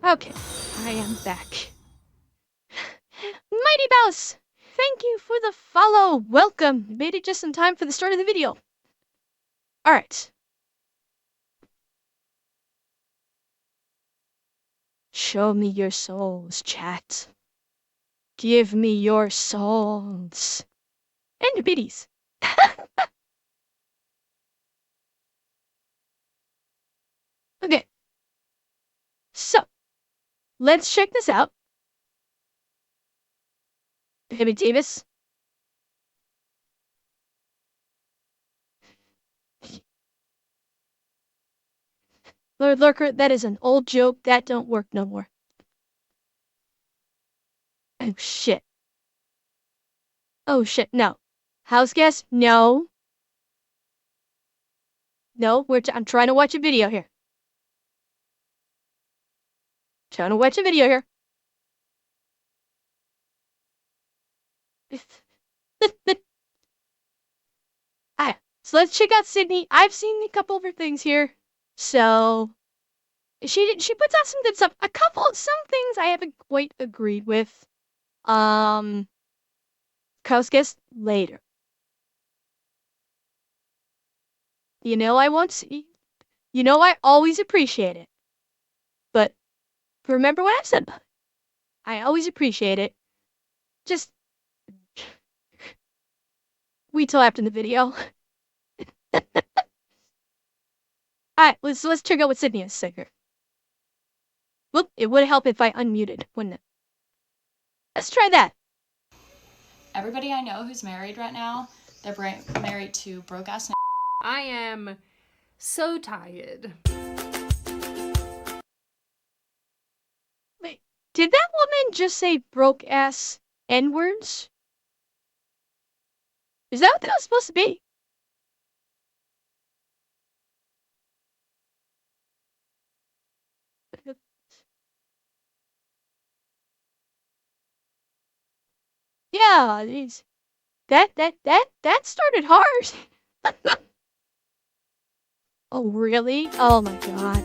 Okay, I am back. Mighty Mouse, thank you for the follow. Welcome. You made it just in time for the start of the video. Alright. Show me your souls, chat. Give me your souls. And biddies. Okay. So, let's check this out. Baby Davis. Lord Lurker, that is an old joke. That don't work no more. Oh, shit. Oh, shit, no. House guest? No. No, I'm trying to watch a video here. Trying to watch a video here. Alright, so let's check out Sydney. I've seen a couple of her things here. So she puts out some good stuff. Some things I haven't quite agreed with. Koskis later. You know I won't see. You know I always appreciate it. But remember what I've said about it. I always appreciate it. Just wait till after the video. Alright, let's check out what Sydney has to say here. Whoop, it would help if I unmuted, wouldn't it? Let's try that. Everybody I know who's married right now, they're married to broke-ass. I am so tired. Wait, did that woman just say broke-ass N-words? Is that what that was supposed to be? Yeah, that started hard. Oh, really? Oh my god.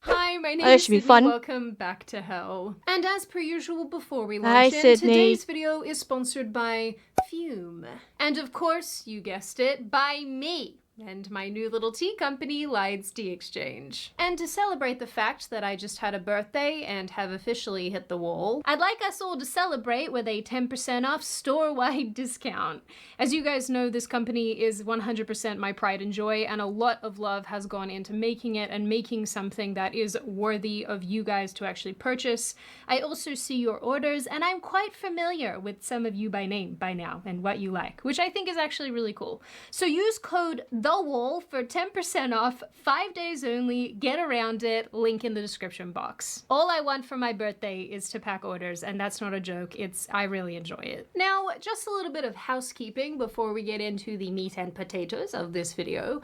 Hi, my name that is should be Sydney. fun. Welcome back to hell. And as per usual, before we Hi, launch in, Sydney. today's video is sponsored by Fume. And of course, you guessed it, by me. And my new little tea company, Lides Tea Exchange. And to celebrate the fact that I just had a birthday and have officially hit the wall, I'd like us all to celebrate with a 10% off store-wide discount. As you guys know, this company is 100% my pride and joy, and a lot of love has gone into making it and making something that is worthy of you guys to actually purchase. I also see your orders, and I'm quite familiar with some of you by name by now and what you like, which I think is actually really cool. So use code THEWALL for 10% off, 5 days only. Get around it, link in the description box. All I want for my birthday is to pack orders, and that's not a joke. I really enjoy it. Now, just a little bit of housekeeping before we get into the meat and potatoes of this video.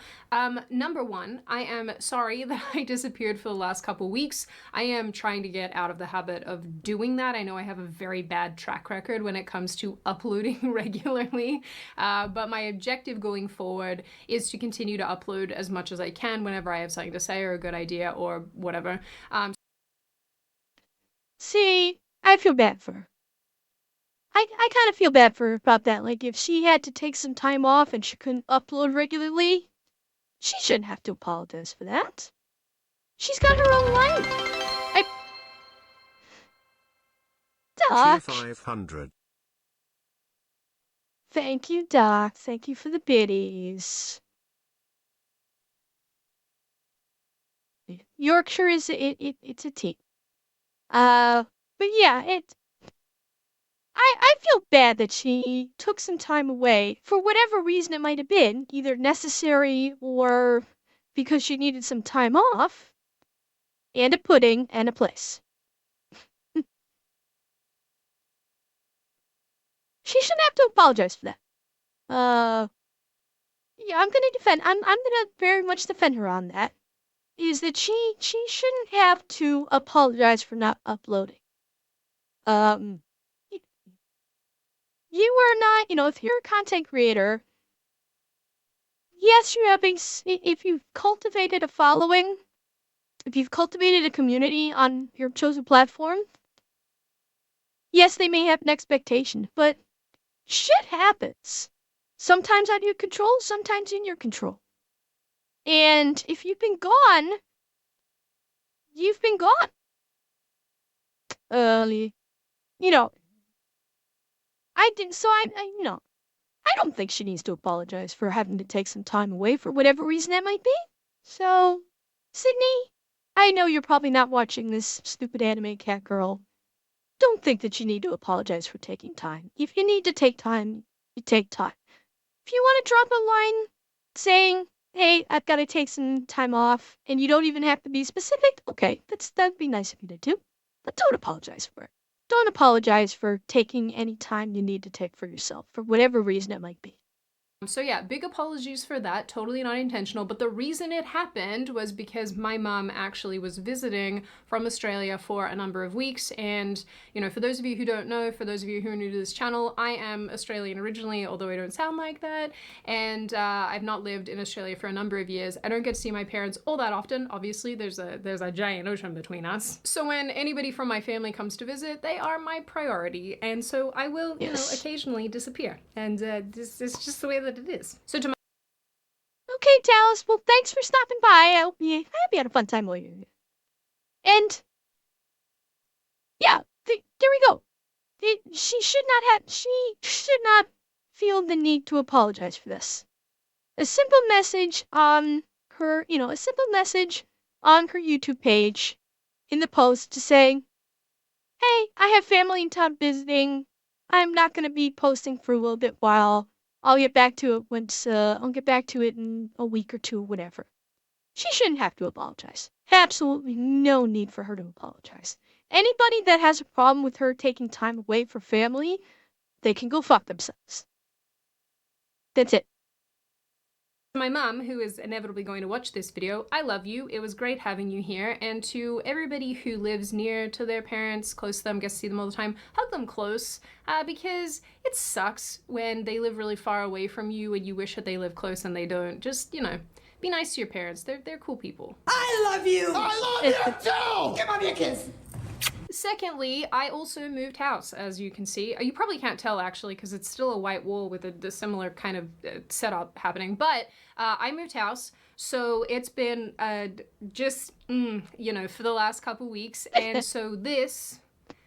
Number one, I am sorry that I disappeared for the last couple weeks. I am trying to get out of the habit of doing that. I know I have a very bad track record when it comes to uploading regularly, but my objective going forward is to continue to upload as much as I can whenever I have something to say or a good idea or whatever. See, I feel bad for her. I kind of feel bad for her about that. Like, if she had to take some time off and she couldn't upload regularly, she shouldn't have to apologize for that. She's got her own life. Doc. 500. Thank you, Doc. Thank you for the biddies. Yorkshire is it's a team. But yeah, I feel bad that she took some time away for whatever reason it might have been, either necessary or because she needed some time off, and a pudding and a place. She shouldn't have to apologize for that. Yeah, I'm gonna very much defend her on that. Is that she shouldn't have to apologize for not uploading. You are not, if you're a content creator, yes, you're having, if you've cultivated a following, if you've cultivated a community on your chosen platform, yes, they may have an expectation, but shit happens. Sometimes out of your control, sometimes in your control. And if you've been gone, you've been gone. You know, I didn't, so I don't think she needs to apologize for having to take some time away for whatever reason that might be. So, Sydney, I know you're probably not watching this stupid anime cat girl. Don't think that you need to apologize for taking time. If you need to take time, you take time. If you want to drop a line saying, hey, I've got to take some time off, and you don't even have to be specific, okay, that'd be nice of you to do. But don't apologize for it. Don't apologize for taking any time you need to take for yourself, for whatever reason it might be. So yeah, big apologies for that, totally not intentional, but the reason it happened was because my mom actually was visiting from Australia for a number of weeks, and for those of you who don't know, for those of you who are new to this channel, I am Australian originally, although I don't sound like that, and I've not lived in Australia for a number of years. I don't get to see my parents all that often, obviously, there's a giant ocean between us. So when anybody from my family comes to visit, they are my priority, and so I will, occasionally disappear, and this is just the way that it is. So to my Okay, Dallas. Well, thanks for stopping by. I hope you had a fun time while you're here. And yeah, there we go. She should not feel the need to apologize for this. A simple message on her, a simple message on her YouTube page in the post to say, hey, I have family in town visiting. I'm not going to be posting for a little bit while. I'll get back to it I'll get back to it in a week or two, whatever. She shouldn't have to apologize. Absolutely no need for her to apologize. Anybody that has a problem with her taking time away for family, they can go fuck themselves. That's it. my mom, who is inevitably going to watch this video, I love you. It was great having you here. And to everybody who lives near to their parents, close to them, gets to see them all the time, hug them close, because it sucks when they live really far away from you and you wish that they live close and they don't. Just, be nice to your parents. They're cool people. I love you! I love you too! Give mommy a kiss! Secondly, I also moved house, as you can see. You probably can't tell, actually, because it's still a white wall with a similar kind of setup happening. But I moved house, so it's been for the last couple weeks. And so this...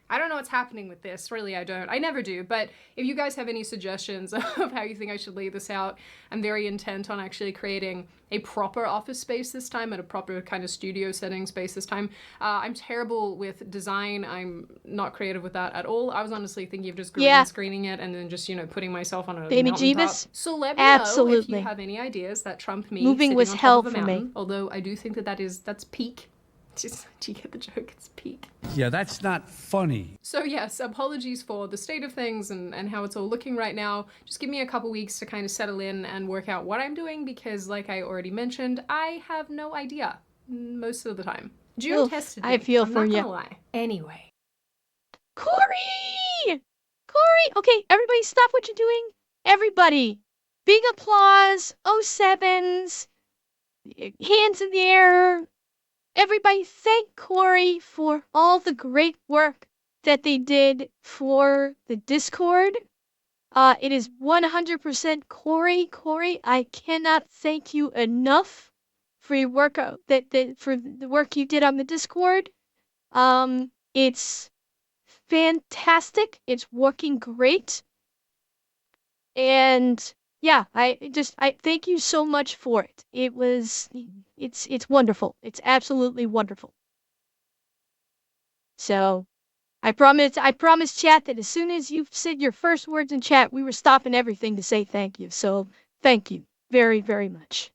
I don't know what's happening with this, really I don't. I never do, but if you guys have any suggestions of how you think I should lay this out, I'm very intent on actually creating a proper office space this time, and a proper kind of studio setting space this time. I'm terrible with design, I'm not creative with that at all. I was honestly thinking of just green screening it and then just, putting myself on a Baby mountaintop. Jeebus? So let me know if Absolutely. you have any ideas that trump me Moving sitting was on hell top of a for me. mountain, although I do think that's peak. Just, do you get the joke? It's peak. Yeah, that's not funny. So yes, apologies for the state of things and how it's all looking right now. Just give me a couple weeks to kind of settle in and work out what I'm doing, because like I already mentioned, I have no idea most of the time. June tested me. I feel I'm for not you. gonna lie. Anyway. Corey! Okay, everybody stop what you're doing. Everybody. Big applause. 07s. Hands in the air. Everybody thank Corey for all the great work that they did for the Discord. It is 100% Corey. Corey, I cannot thank you enough for your work for the work you did on the Discord. It's fantastic. It's working great. And yeah, I thank you so much for it. It's wonderful. It's absolutely wonderful. So, I promise chat that as soon as you said your first words in chat, we were stopping everything to say thank you. So, thank you very, very much.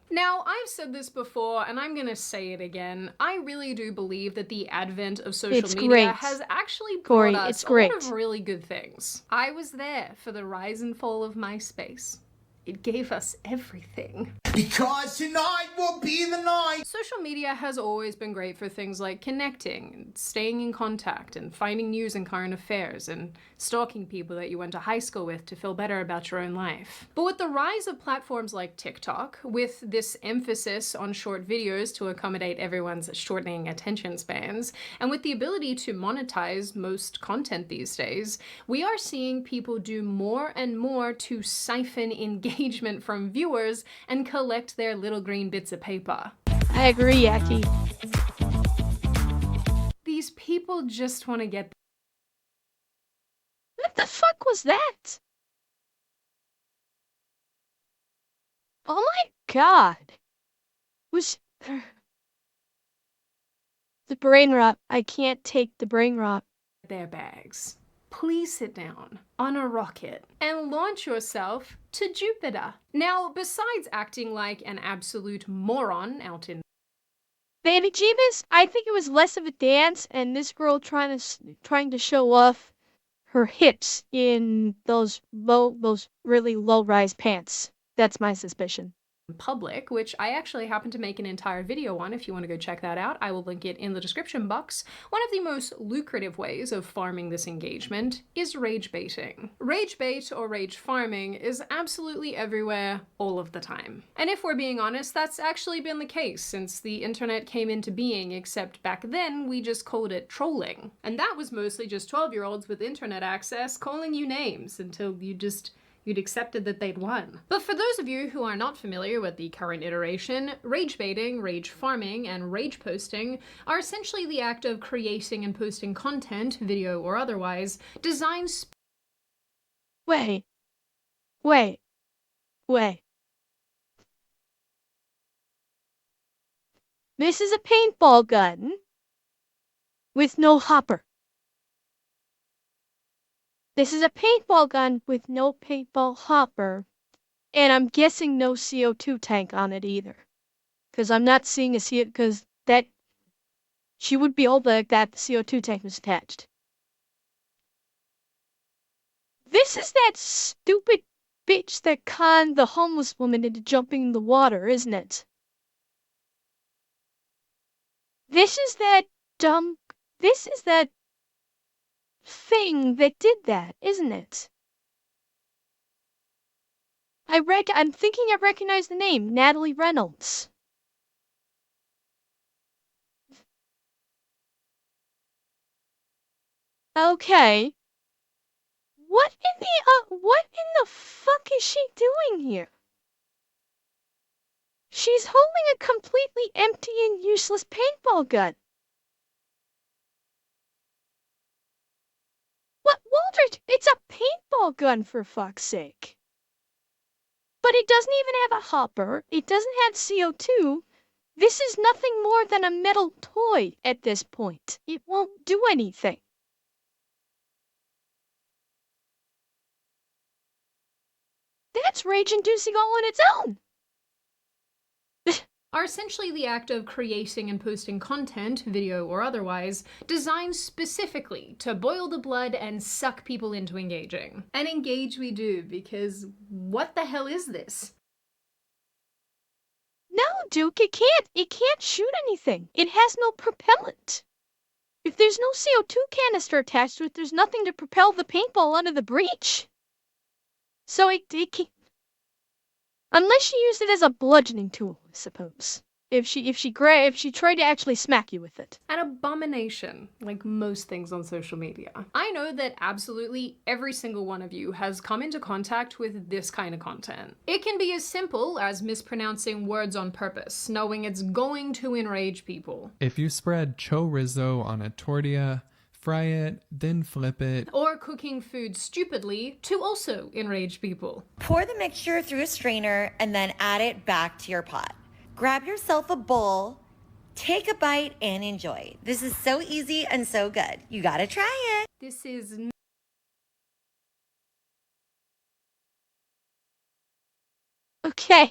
Now, I've said this before, and I'm gonna say it again. I really do believe that the advent of social media great. has actually Corey, brought us it's a great. lot of really good things. I was there for the rise and fall of MySpace. It gave us everything. Because tonight will be the night. Social media has always been great for things like connecting and staying in contact and finding news and current affairs and stalking people that you went to high school with to feel better about your own life. But with the rise of platforms like TikTok, with this emphasis on short videos to accommodate everyone's shortening attention spans, and with the ability to monetize most content these days, we are seeing people do more and more to siphon engagement from viewers and collect their little green bits of paper. I agree, Yaki. These people just want to get. What the fuck was that? Oh my god. Was the brain rot? I can't take the brain rot. Their bags. Please sit down on a rocket and launch yourself to Jupiter. Now, besides acting like an absolute moron out in Baby Jeebus, I think it was less of a dance and this girl trying to show off her hips in those really low-rise pants. That's my suspicion. public, which I actually happen to make an entire video on if you want to go check that out. I will link it in the description box. One of the most lucrative ways of farming this engagement is rage baiting. Rage bait or rage farming is absolutely everywhere all of the time. And if we're being honest, that's actually been the case since the internet came into being, except back then we just called it trolling. And that was mostly just 12-year-olds with internet access calling you names until you'd accepted that they'd won. But for those of you who are not familiar with the current iteration, rage baiting, rage farming, and rage posting are essentially the act of creating and posting content, video or otherwise, designed Wait. This is a paintball gun with no hopper. This is a paintball gun with no paintball hopper, and I'm guessing no CO2 tank on it either. Because I'm not seeing a CO, because that, she would be old like that, the CO2 tank was attached. This is that stupid bitch that conned the homeless woman into jumping in the water, isn't it? This is that thing that did that, isn't it? I'm thinking I recognize the name, Natalie Reynolds. Okay. What in the fuck is she doing here? She's holding a completely empty and useless paintball gun. What, Waldridge? It's a paintball gun for fuck's sake. But it doesn't even have a hopper. It doesn't have CO2. This is nothing more than a metal toy at this point. It won't do anything. That's rage-inducing all on its own. are essentially the act of creating and posting content, video or otherwise, designed specifically to boil the blood and suck people into engaging. And engage we do, because what the hell is this? No, Duke, it can't shoot anything. It has no propellant. If there's no CO2 canister attached to it, there's nothing to propel the paintball under the breach. So it can't. Unless she used it as a bludgeoning tool, I suppose. If she tried to actually smack you with it. An abomination, like most things on social media. I know that absolutely every single one of you has come into contact with this kind of content. It can be as simple as mispronouncing words on purpose, knowing it's going to enrage people. If you spread chorizo on a tortilla, fry it, then flip it. Or cooking food stupidly to also enrage people. Pour the mixture through a strainer and then add it back to your pot. Grab yourself a bowl, take a bite, and enjoy. This is so easy and so good. You gotta try it. This is Okay.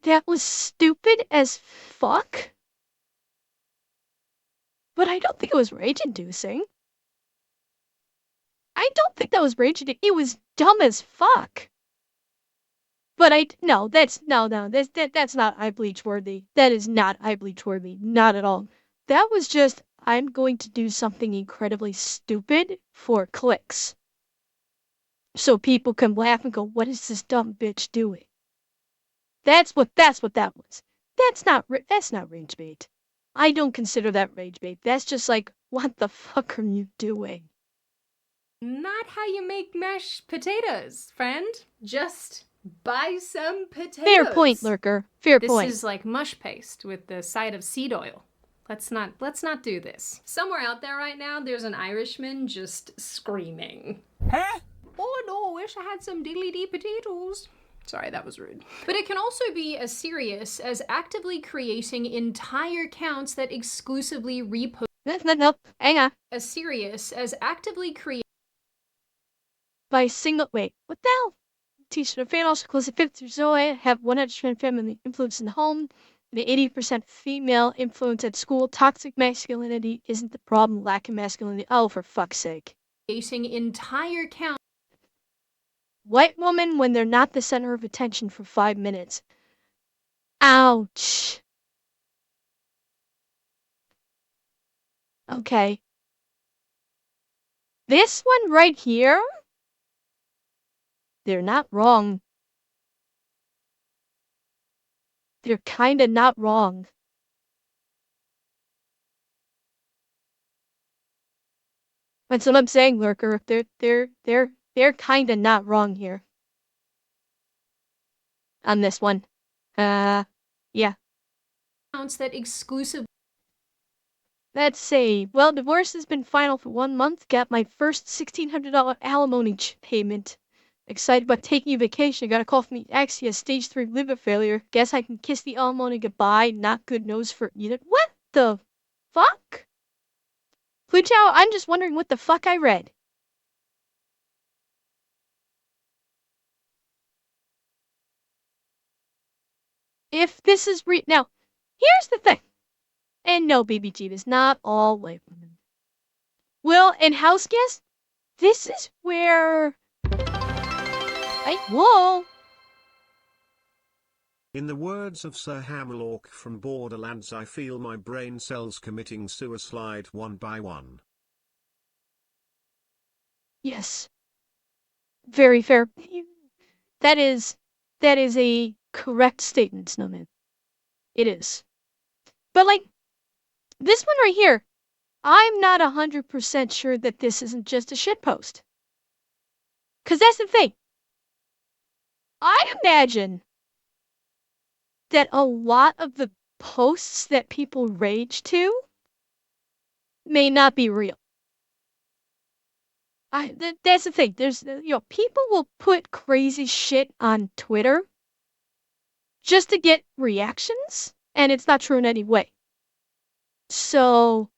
That was stupid as fuck. But I don't think it was rage-inducing. I don't think that was rage bait. It was dumb as fuck. But that's not eye bleach worthy. That is not eye bleach worthy. Not at all. That was just, I'm going to do something incredibly stupid for clicks. So people can laugh and go, what is this dumb bitch doing? That's what that was. That's not rage bait. I don't consider that rage bait. That's just like, what the fuck are you doing? Not how you make mashed potatoes, friend. Just buy some potatoes. Fair point, Lurker. Fair point. This is like mush paste with the side of seed oil. Let's not do this. Somewhere out there right now, there's an Irishman just screaming. Huh? Oh no, wish I had some diddly-dee potatoes. Sorry, that was rude. But it can also be as serious as actively creating entire accounts that exclusively repost. No, hang on. As serious as actively creating. By single, wait, what the hell? Teach the fan also close to 50 Zoe, have 100% feminine influence in the home, and 80% female influence at school. Toxic masculinity isn't the problem, lack of masculinity. Oh, for fuck's sake. Creating entire accounts. White woman when they're not the center of attention for 5 minutes. Ouch. Okay. This one right here, they're not wrong. They're kinda not wrong. That's what I'm saying, Lurker. They're kinda not wrong here. On this one. Yeah. That exclusive. Let's see. Well, divorce has been final for 1 month. Got my first $1,600 alimony payment. Excited about taking a vacation. Got a call from the ex. He has stage 3 liver failure. Guess I can kiss the alimony goodbye. Not good news for either. What the fuck? Pluchow, I'm just wondering what the fuck I read. If this is now, here's the thing. And no, BBG is not all white women. Well, and house guest, this is where. Whoa. In the words of Sir Hammerlock from Borderlands, I feel my brain cells committing suicide one by one. Yes. Very fair. That is a correct statement, Snowman. It is. But like, this one right here, I'm not 100% sure that this isn't just a shitpost. Because that's the thing. I imagine that a lot of the posts that people rage to may not be real. That's the thing. There's, people will put crazy shit on Twitter just to get reactions, and it's not true in any way. So,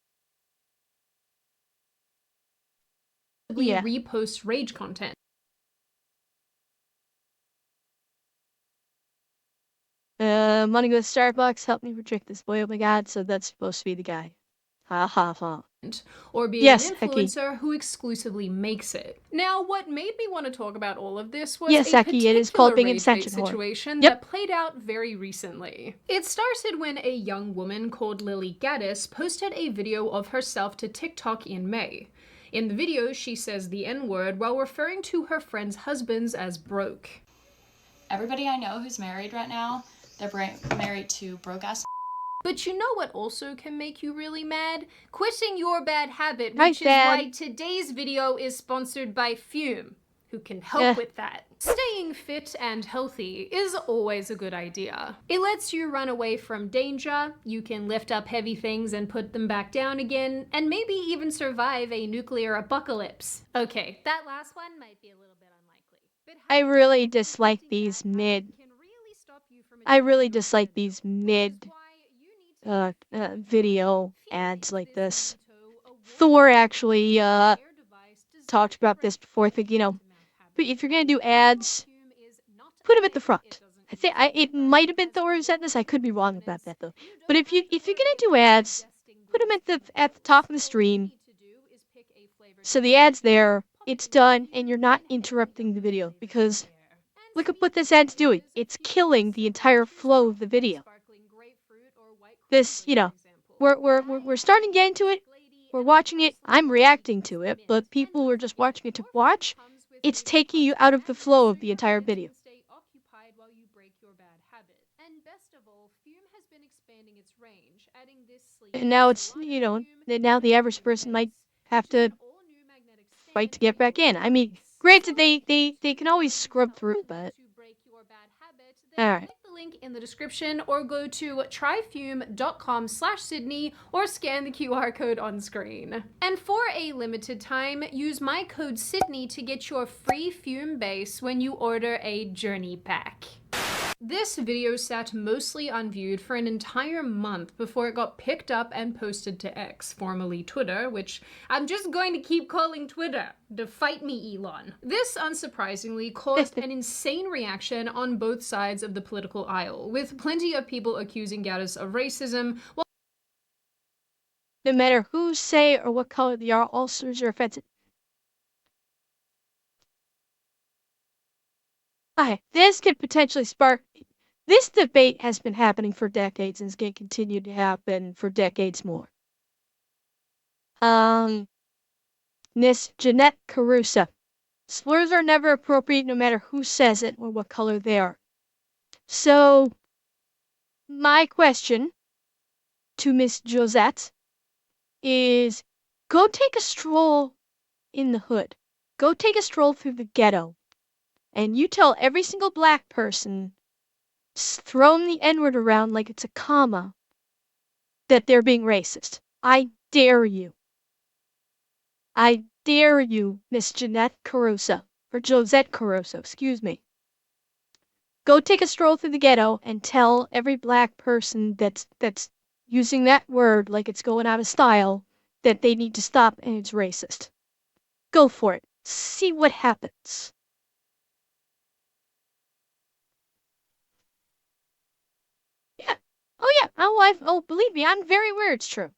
yeah. Repost rage content. Money goes to Starbucks, help me reject this boy, oh my god, so that's supposed to be the guy. Ha ha ha. Or being Yes, an influencer who exclusively makes it. Now, what made me want to talk about all of this was yes, a Eki, it is called being an rage bait extension whore. situation Yep. that played out very recently. It started when a young woman called Lily Gaddis posted a video of herself to TikTok in May. In the video, she says the N-word while referring to her friends' husbands as broke. Everybody I know who's married right now, they're married to broke-ass. But you know what also can make you really mad? Quitting your bad habit, Hi, which is Dad. why today's video is sponsored by Fume, who can help with that. Staying fit and healthy is always a good idea. It lets you run away from danger, you can lift up heavy things and put them back down again, and maybe even survive a nuclear apocalypse. Okay, that last one might be a little bit unlikely. But I really dislike these mid. I really dislike these mid video ads like this. Thor actually talked about this before. I think, but if you're gonna do ads, put them at the front. I think it might have been Thor who said this. I could be wrong about that though. But if you're gonna do ads, put them at the top of the stream. So the ad's there, it's done and you're not interrupting the video, because look at what this ad's doing. It's killing the entire flow of the video. This, we're starting to get into it. We're watching it. I'm reacting to it, but people are just watching it to watch. It's taking you out of the flow of the entire video. And now it's, now the average person might have to fight to get back in. I mean, granted, they can always scrub through, but alright. Click the link in the description or go to tryfume.com/Sydney or scan the QR code on screen. And for a limited time, use my code Sydney to get your free fume base when you order a journey pack. This video sat mostly unviewed for an entire month before it got picked up and posted to X, formerly Twitter, which I'm just going to keep calling Twitter. To fight me, Elon. This, unsurprisingly, caused an insane reaction on both sides of the political aisle, with plenty of people accusing Gaddis of racism, while No matter who say or what color they are, all slurs are offensive. Okay, this could potentially spark. This debate has been happening for decades and is going to continue to happen for decades more. Miss Jeanette Caruso. Slurs are never appropriate no matter who says it or what color they are. So, my question to Miss Josette is, go take a stroll in the hood. Go take a stroll through the ghetto. And you tell every single black person throwing the N-word around like it's a comma that they're being racist. I dare you. I dare you, Miss Jeanette Caruso, or Josette Caruso, excuse me. Go take a stroll through the ghetto and tell every black person that's using that word like it's going out of style that they need to stop and it's racist. Go for it. See what happens. Yeah. Oh yeah. Oh, believe me, I'm very aware it's true.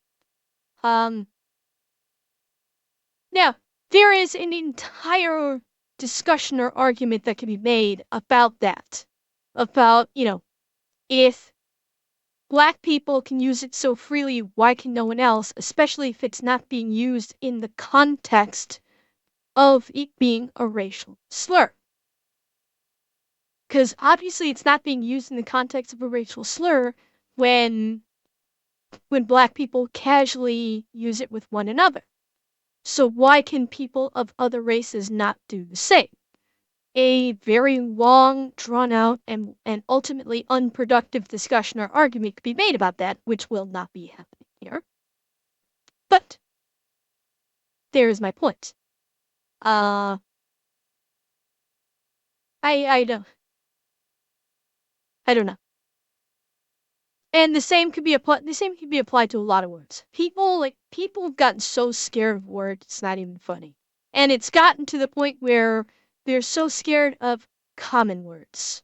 Now, there is an entire discussion or argument that can be made about that. About, if black people can use it so freely, why can no one else? Especially if it's not being used in the context of it being a racial slur. Because obviously it's not being used in the context of a racial slur when black people casually use it with one another. So why can people of other races not do the same? A very long, drawn-out, and ultimately unproductive discussion or argument could be made about that, which will not be happening here. But there is my point. I don't know. And the same could be applied to a lot of words. People have gotten so scared of words, it's not even funny. And it's gotten to the point where they're so scared of common words.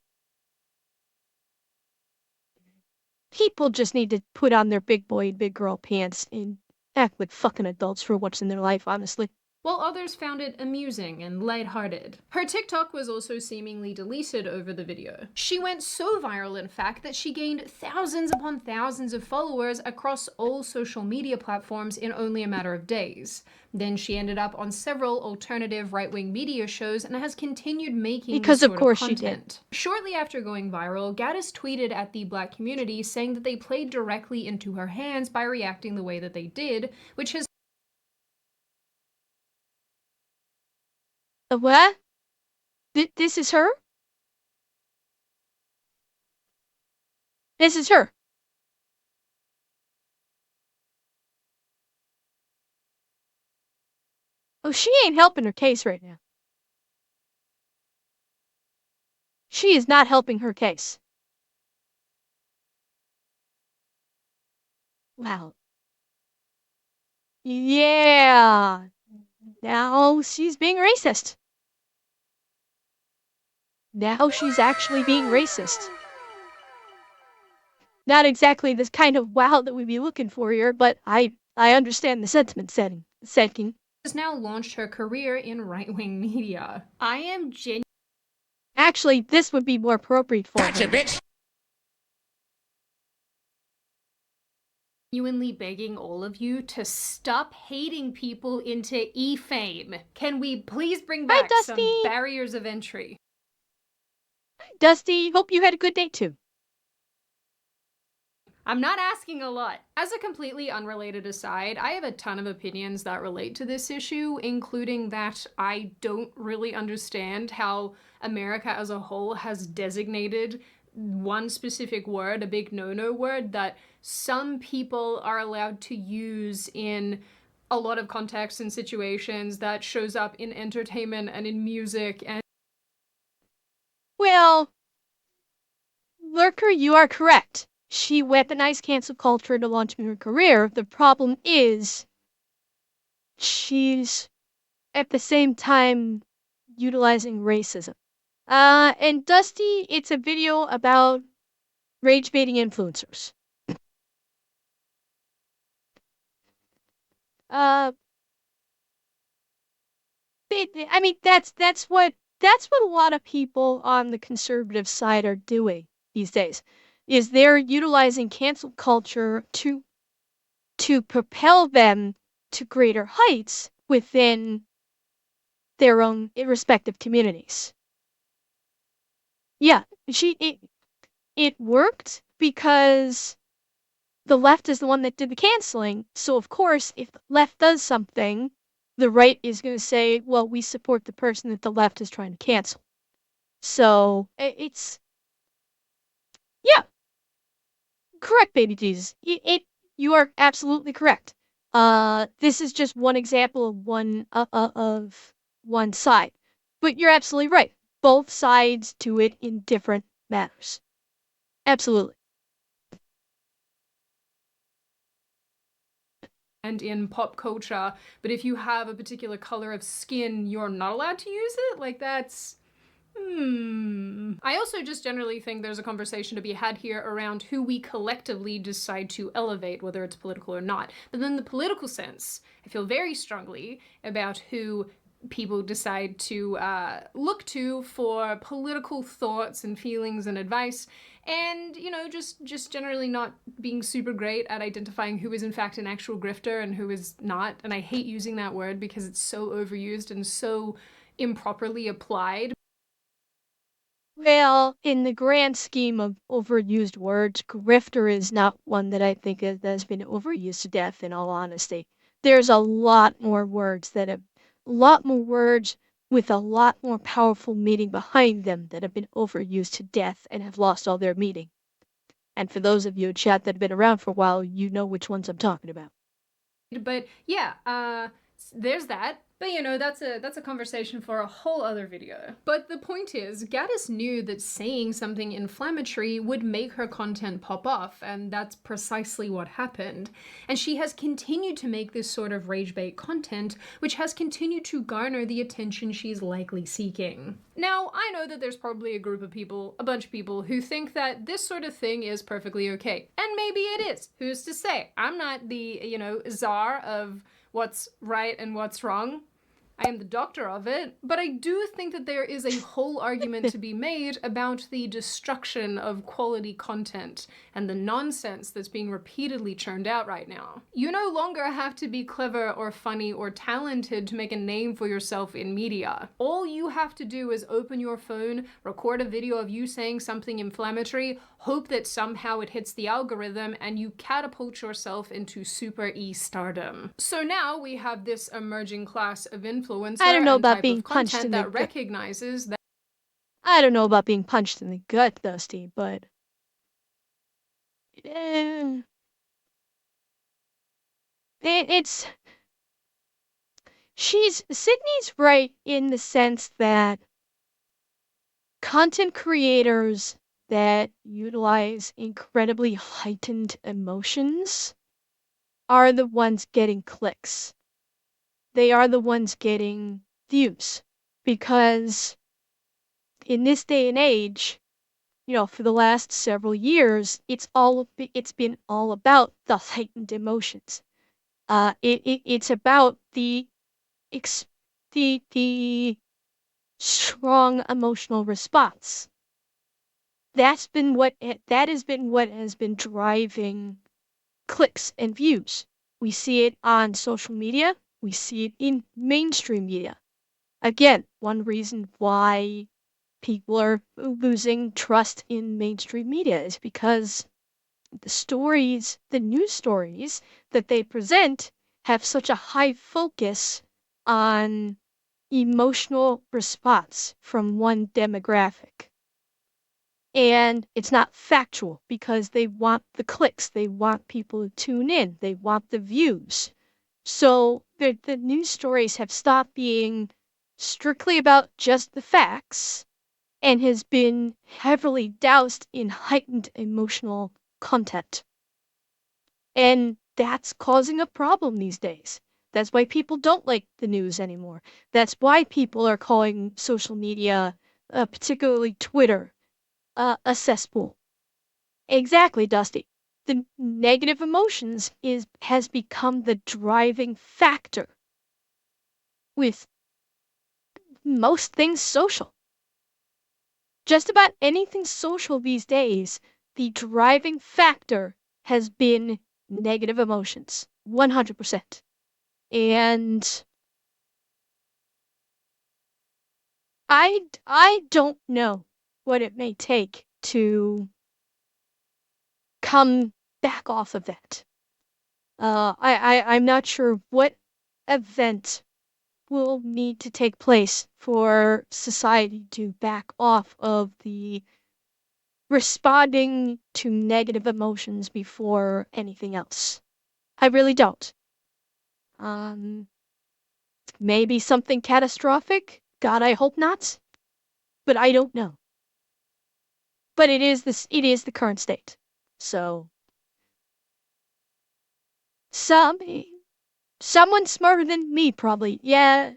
People just need to put on their big boy and big girl pants and act like fucking adults for once in their life, honestly. While others found it amusing and lighthearted. Her TikTok was also seemingly deleted over the video. She went so viral, in fact, that she gained thousands upon thousands of followers across all social media platforms in only a matter of days. Then she ended up on several alternative right-wing media shows and has continued making because this of course sort of she content. did. Shortly after going viral, Gaddis tweeted at the black community saying that they played directly into her hands by reacting the way that they did, which has What? This is her? This is her. Oh, she ain't helping her case right now. She is not helping her case. Wow. Yeah. Now she's being racist. Now she's actually being racist. Not exactly this kind of wow that we'd be looking for here, but I understand the sentiment setting. has now launched her career in right-wing media. I am Actually, this would be more appropriate for Gotcha, her. bitch! genuinely begging all of you to stop hating people into e-fame. Can we please bring Hi, back some Dusty. barriers of entry? Dusty, hope you had a good day too. I'm not asking a lot. As a completely unrelated aside, I have a ton of opinions that relate to this issue, including that I don't really understand how America as a whole has designated one specific word, a big no-no word, that some people are allowed to use in a lot of contexts and situations that shows up in entertainment and in music and Well, Lurker, you are correct. She weaponized cancel culture to launch her career. The problem is she's at the same time utilizing racism. And Dusty, it's a video about rage baiting influencers. Uh, I mean, that's what a lot of people on the conservative side are doing these days. Is they're utilizing cancel culture to propel them to greater heights within their own respective communities. Yeah, it worked because the left is the one that did the canceling. So of course, if the left does something, the right is going to say, "Well, we support the person that the left is trying to cancel." So it's yeah, correct, baby Jesus. You are absolutely correct. This is just one example of one side, but you're absolutely right. Both sides do it in different manners. Absolutely. and in pop culture, but if you have a particular color of skin, you're not allowed to use it? Like, that's... I also just generally think there's a conversation to be had here around who we collectively decide to elevate, whether it's political or not. But in the political sense, I feel very strongly about who people decide to look to for political thoughts and feelings and advice, and you know, just generally not being super great at identifying who is in fact an actual grifter and who is not. And I hate using that word because it's so overused and so improperly applied. Well, in the grand scheme of overused words, grifter is not one that I think has been overused to death, in all honesty. There's a lot more words with a lot more powerful meaning behind them that have been overused to death and have lost all their meaning. And for those of you in chat that have been around for a while, you know which ones I'm talking about. But yeah, there's that. But you know, that's a conversation for a whole other video. But the point is, Gaddis knew that saying something inflammatory would make her content pop off, and that's precisely what happened. And she has continued to make this sort of rage bait content, which has continued to garner the attention she's likely seeking. Now, I know that there's probably a bunch of people who think that this sort of thing is perfectly okay. And maybe it is. Who's to say? I'm not the, you know, czar of what's right and what's wrong. I am the doctor of it, but I do think that there is a whole argument to be made about the destruction of quality content and the nonsense that's being repeatedly churned out right now. You no longer have to be clever or funny or talented to make a name for yourself in media. All you have to do is open your phone, record a video of you saying something inflammatory, hope that somehow it hits the algorithm, and you catapult yourself into super e-stardom. So now we have this emerging class of influencer I don't know and about type being of punched content in the that recognizes that I don't know about being punched in the gut, Dusty, but eh, it's Sydney's right in the sense that content creators that utilize incredibly heightened emotions are the ones getting clicks. They are the ones getting views because in this day and age, you know, for the last several years, it's been all about the heightened emotions. It's about the the strong emotional response. That has been what has been driving clicks and views. We see it on social media. We see it in mainstream media. Again, one reason why people are losing trust in mainstream media is because the news stories that they present have such a high focus on emotional response from one demographic. And it's not factual because they want the clicks, they want people to tune in, they want the views. So the news stories have stopped being strictly about just the facts and has been heavily doused in heightened emotional content. And that's causing a problem these days. That's why people don't like the news anymore. That's why people are calling social media, particularly Twitter, a cesspool. Exactly, Dusty. The negative emotions has become the driving factor with most things social. Just about anything social these days, the driving factor has been negative emotions. 100%. And I don't know what it may take to come back off of that. I'm not sure what event will need to take place for society to back off of the responding to negative emotions before anything else. I really don't. Um, Maybe something catastrophic. God, I hope not. But I don't know. But it is the current state. So someone smarter than me probably. Yeah.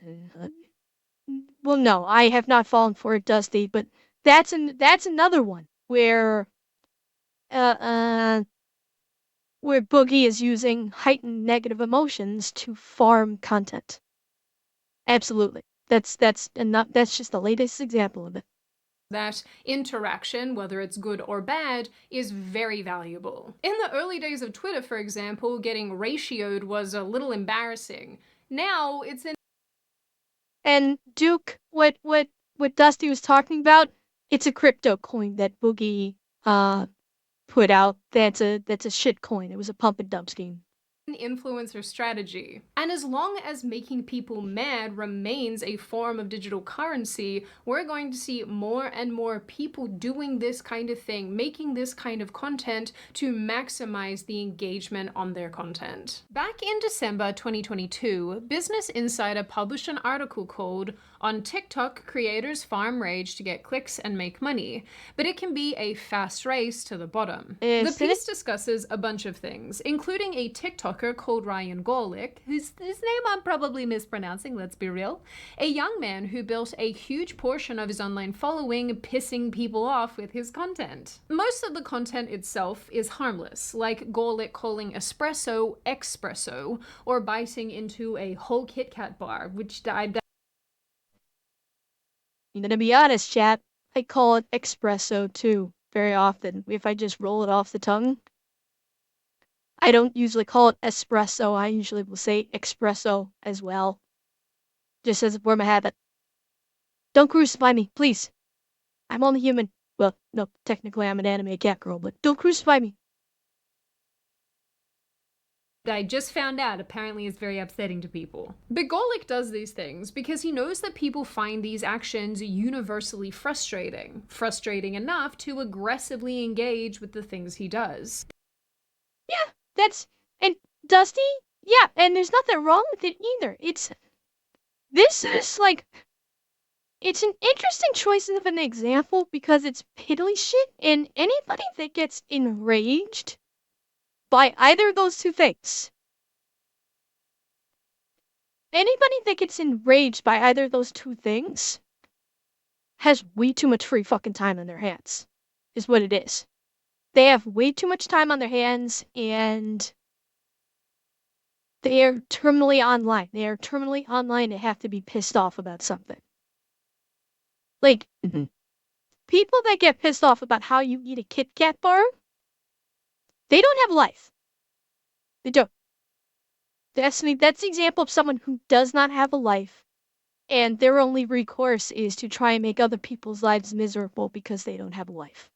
Well, no, I have not fallen for it, Dusty, but that's another one uh, uh, where Boogie is using heightened negative emotions to farm content. Absolutely. That's just the latest example of it. That interaction, whether it's good or bad, is very valuable. In the early days of Twitter, for example, getting ratioed was a little embarrassing. Now it's an And Duke, what Dusty was talking about, it's a crypto coin that Boogie put out. That's a shit coin. It was a pump and dump scheme. influencer strategy. And as long as making people mad remains a form of digital currency, we're going to see more and more people doing this kind of thing, making this kind of content to maximize the engagement on their content. Back in December 2022, Business Insider published an article called "On TikTok, Creators Farm Rage to Get Clicks and Make Money, but it can be a fast race to the bottom." The piece discusses a bunch of things, including a TikToker called Ryan Gorlick, whose name I'm probably mispronouncing, let's be real, a young man who built a huge portion of his online following pissing people off with his content. Most of the content itself is harmless, like Gorlick calling espresso espresso, or biting into a whole Kit Kat bar, which I'm To be honest, chat, I call it espresso too, very often. If I just roll it off the tongue. I don't usually call it espresso. I usually will say espresso as well. Just as a form of habit. Don't crucify me, please. I'm only human. Well, no, technically I'm an anime cat girl, but don't crucify me. I just found out apparently is very upsetting to people. But Gorlick does these things because he knows that people find these actions universally frustrating. Frustrating enough to aggressively engage with the things he does. Yeah, and Dusty, yeah, and there's nothing wrong with it either. This is like, it's an interesting choice of an example because it's piddly shit, and anybody that gets enraged by either of those two things, has way too much free fucking time on their hands, is what it is. They have way too much time on their hands, and They are terminally online. They are terminally online and have to be pissed off about something. Like, people that get pissed off about how you eat a Kit Kat bar, they don't have life. They don't. That's the example of someone who does not have a life, and their only recourse is to try and make other people's lives miserable because they don't have a life.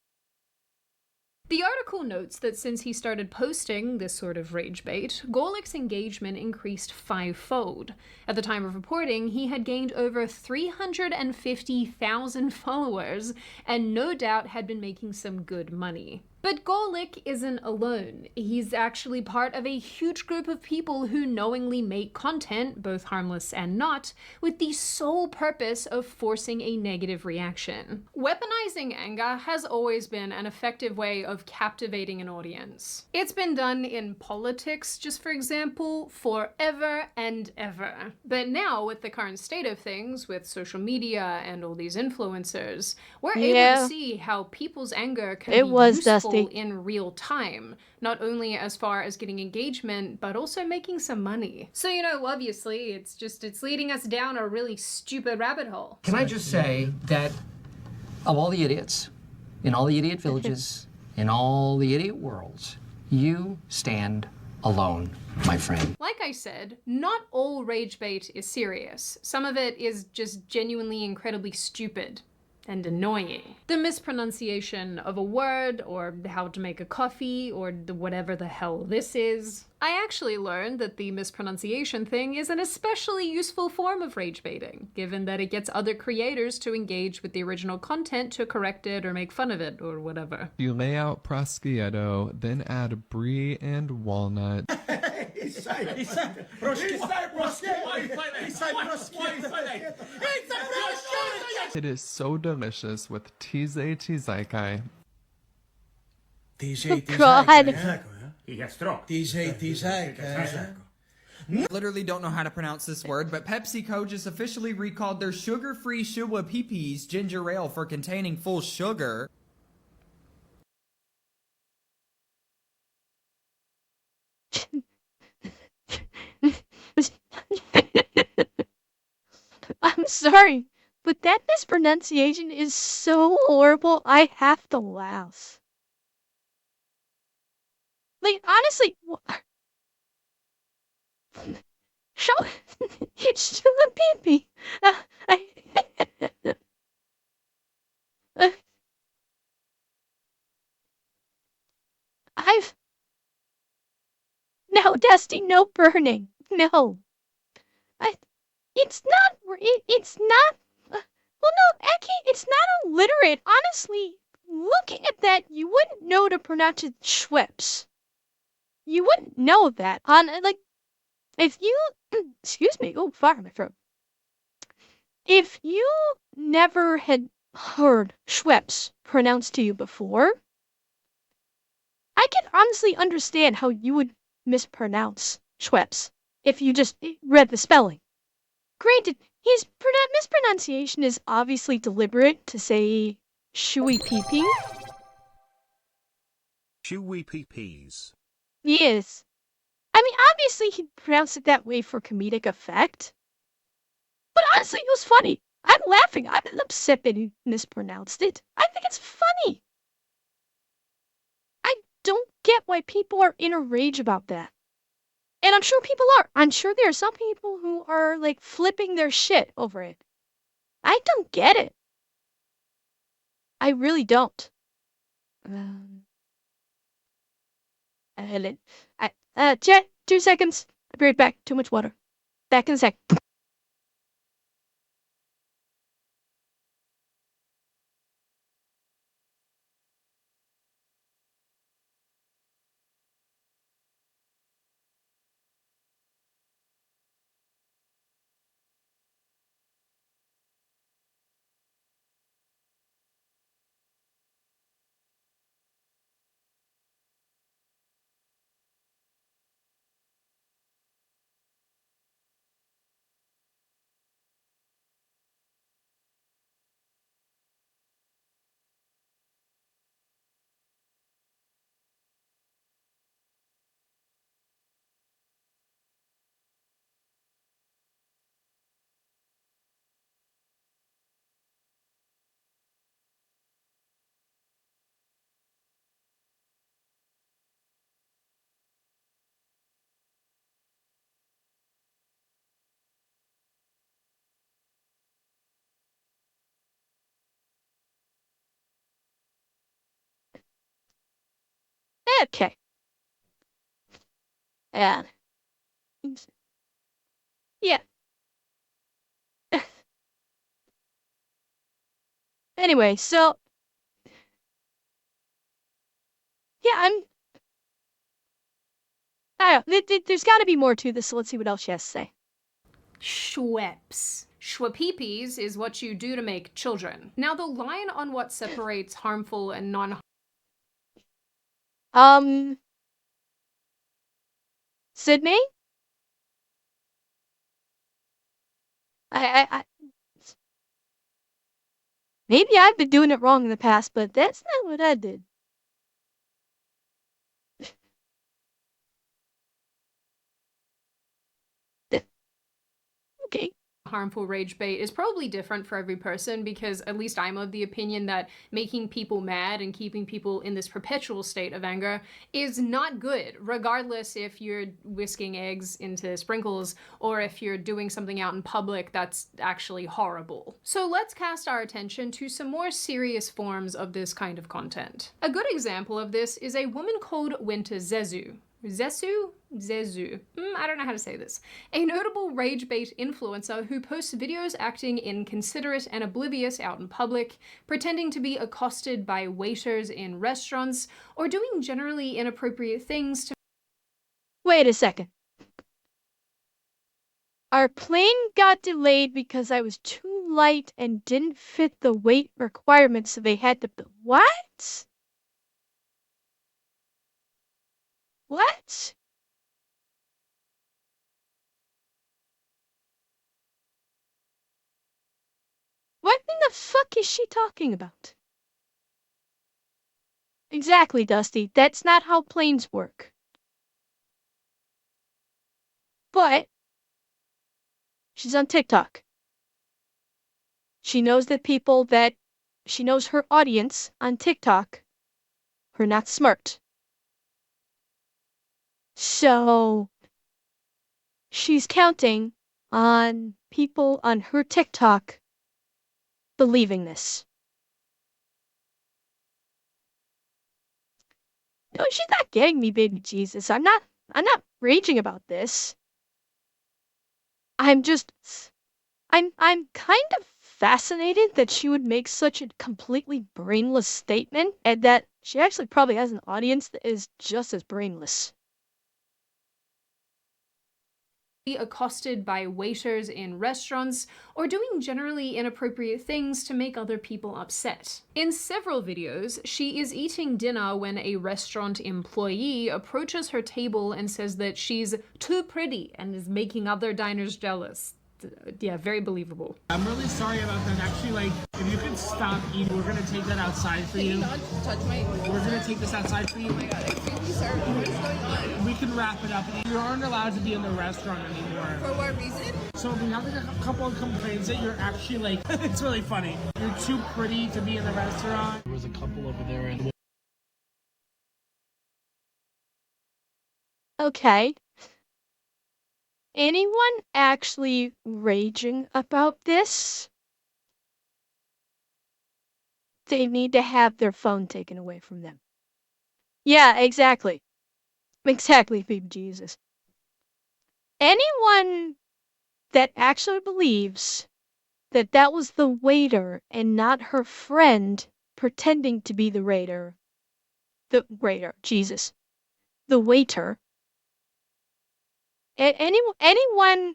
The article notes that since he started posting this sort of rage bait, Gorlick's engagement increased fivefold. At the time of reporting, he had gained over 350,000 followers and no doubt had been making some good money. But Gorlick isn't alone. He's actually part of a huge group of people who knowingly make content, both harmless and not, with the sole purpose of forcing a negative reaction. Weaponizing anger has always been an effective way of captivating an audience. It's been done in politics, just for example, forever and ever. But now, with the current state of things, with social media and all these influencers, we're able to see how people's anger can be useful in real time, not only as far as getting engagement, but also making some money. So, obviously, it's leading us down a really stupid rabbit hole. Can I just say that of all the idiots, in all the idiot villages, in all the idiot worlds, you stand alone, my friend. Like I said, not all rage bait is serious. Some of it is just genuinely incredibly stupid and annoying. The mispronunciation of a word, or how to make a coffee, or whatever the hell this is. I actually learned that the mispronunciation thing is an especially useful form of rage baiting, given that it gets other creators to engage with the original content to correct it or make fun of it or whatever. You lay out prosciutto, then add brie and walnut. It is so delicious with tizaikai. Literally don't know how to pronounce this word, but PepsiCo just officially recalled their sugar-free Shuwa Peepees ginger ale for containing full sugar. I'm sorry, but that mispronunciation is so horrible, I have to laugh. Like, honestly, show it's a pee-pee. I've no, Dusty, no burning, no. It's not. It's not. Well, no, Eki, it's not illiterate. Honestly, looking at that, you wouldn't know to pronounce it Schweppes. You wouldn't know that. Like, if you, excuse me, oh, fire in my throat. If you never had heard Schweppes pronounced to you before, I can honestly understand how you would mispronounce Schweppes if you just read the spelling. Granted, his mispronunciation is obviously deliberate to say shui peeping. Shui peepees. Yes. I mean, obviously he pronounced it that way for comedic effect. But honestly, it was funny. I'm laughing. I'm not upset that he mispronounced it. I think it's funny. I don't get why people are in a rage about that. And I'm sure people are. I'm sure there are some people who are like flipping their shit over it. I don't get it. I really don't. Chat, 2 seconds. I'll be right back. Too much water. Back in a sec. Okay. And yeah. Anyway, so yeah, there's got to be more to this, so let's see what else she has to say. Schweppes. Schwapipis is what you do to make children. Now, the line on what separates harmful and non Sydney? I maybe I've been doing it wrong in the past, but that's not what I did. Okay. harmful rage bait is probably different for every person, because at least I'm of the opinion that making people mad and keeping people in this perpetual state of anger is not good, regardless if you're whisking eggs into sprinkles or if you're doing something out in public that's actually horrible. So let's cast our attention to some more serious forms of this kind of content. A good example of this is a woman called Winter Zezu. Zezu. I don't know how to say this. A notable rage bait influencer who posts videos acting inconsiderate and oblivious out in public, pretending to be accosted by waiters in restaurants, or doing generally inappropriate things to— Wait a second. Our plane got delayed because I was too light and didn't fit the weight requirements, so they had to. What? What? What in the fuck is she talking about? Exactly, Dusty. That's not how planes work. But she's on TikTok. She knows she knows her audience on TikTok are not smart. So she's counting on people on her TikTok believing this. No, she's not getting me, baby Jesus. I'm not raging about this. I'm kind of fascinated that she would make such a completely brainless statement, and that she actually probably has an audience that is just as brainless. be accosted by waiters in restaurants, or doing generally inappropriate things to make other people upset. In several videos, she is eating dinner when a restaurant employee approaches her table and says that she's too pretty and is making other diners jealous. Yeah, very believable. I'm really sorry about that. Actually, like, if you could stop eating, we're gonna take that outside for you. Not touch my. We're gonna take this outside for you. Oh my god, excuse me, sir. What is going on? We can wrap it up. You aren't allowed to be in the restaurant anymore. For what reason? So we have a couple of complaints that you're actually like, it's really funny. You're too pretty to be in the restaurant. There was a couple over there and. Okay. Anyone actually raging about this? They need to have their phone taken away from them. Yeah, exactly. Exactly, baby Jesus. Anyone that actually believes that that was the waiter and not her friend pretending to be the waiter, Jesus, the waiter. Anyone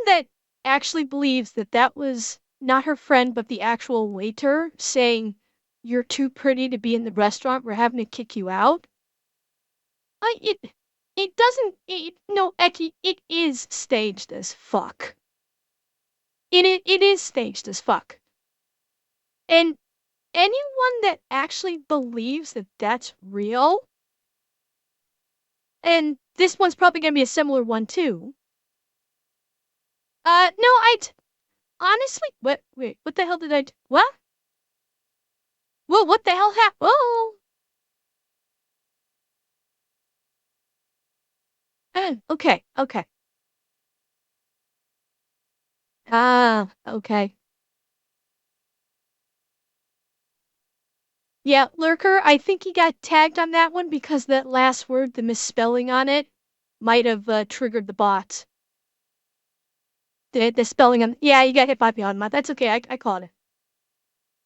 that actually believes that that was not her friend but the actual waiter saying, "You're too pretty to be in the restaurant, we're having to kick you out." It doesn't. No, Eki, it is staged as fuck. It is staged as fuck. And anyone that actually believes that that's real, and this one's probably gonna be a similar one too. No, honestly, wait, what the hell did I do? What? Whoa, what the hell happened? Oh! Okay. Ah, okay. Yeah, Lurker, I think he got tagged on that one because that last word, the misspelling on it, might have triggered the bot. The spelling on, yeah, you got hit by Beyond Mod. That's okay, I caught it.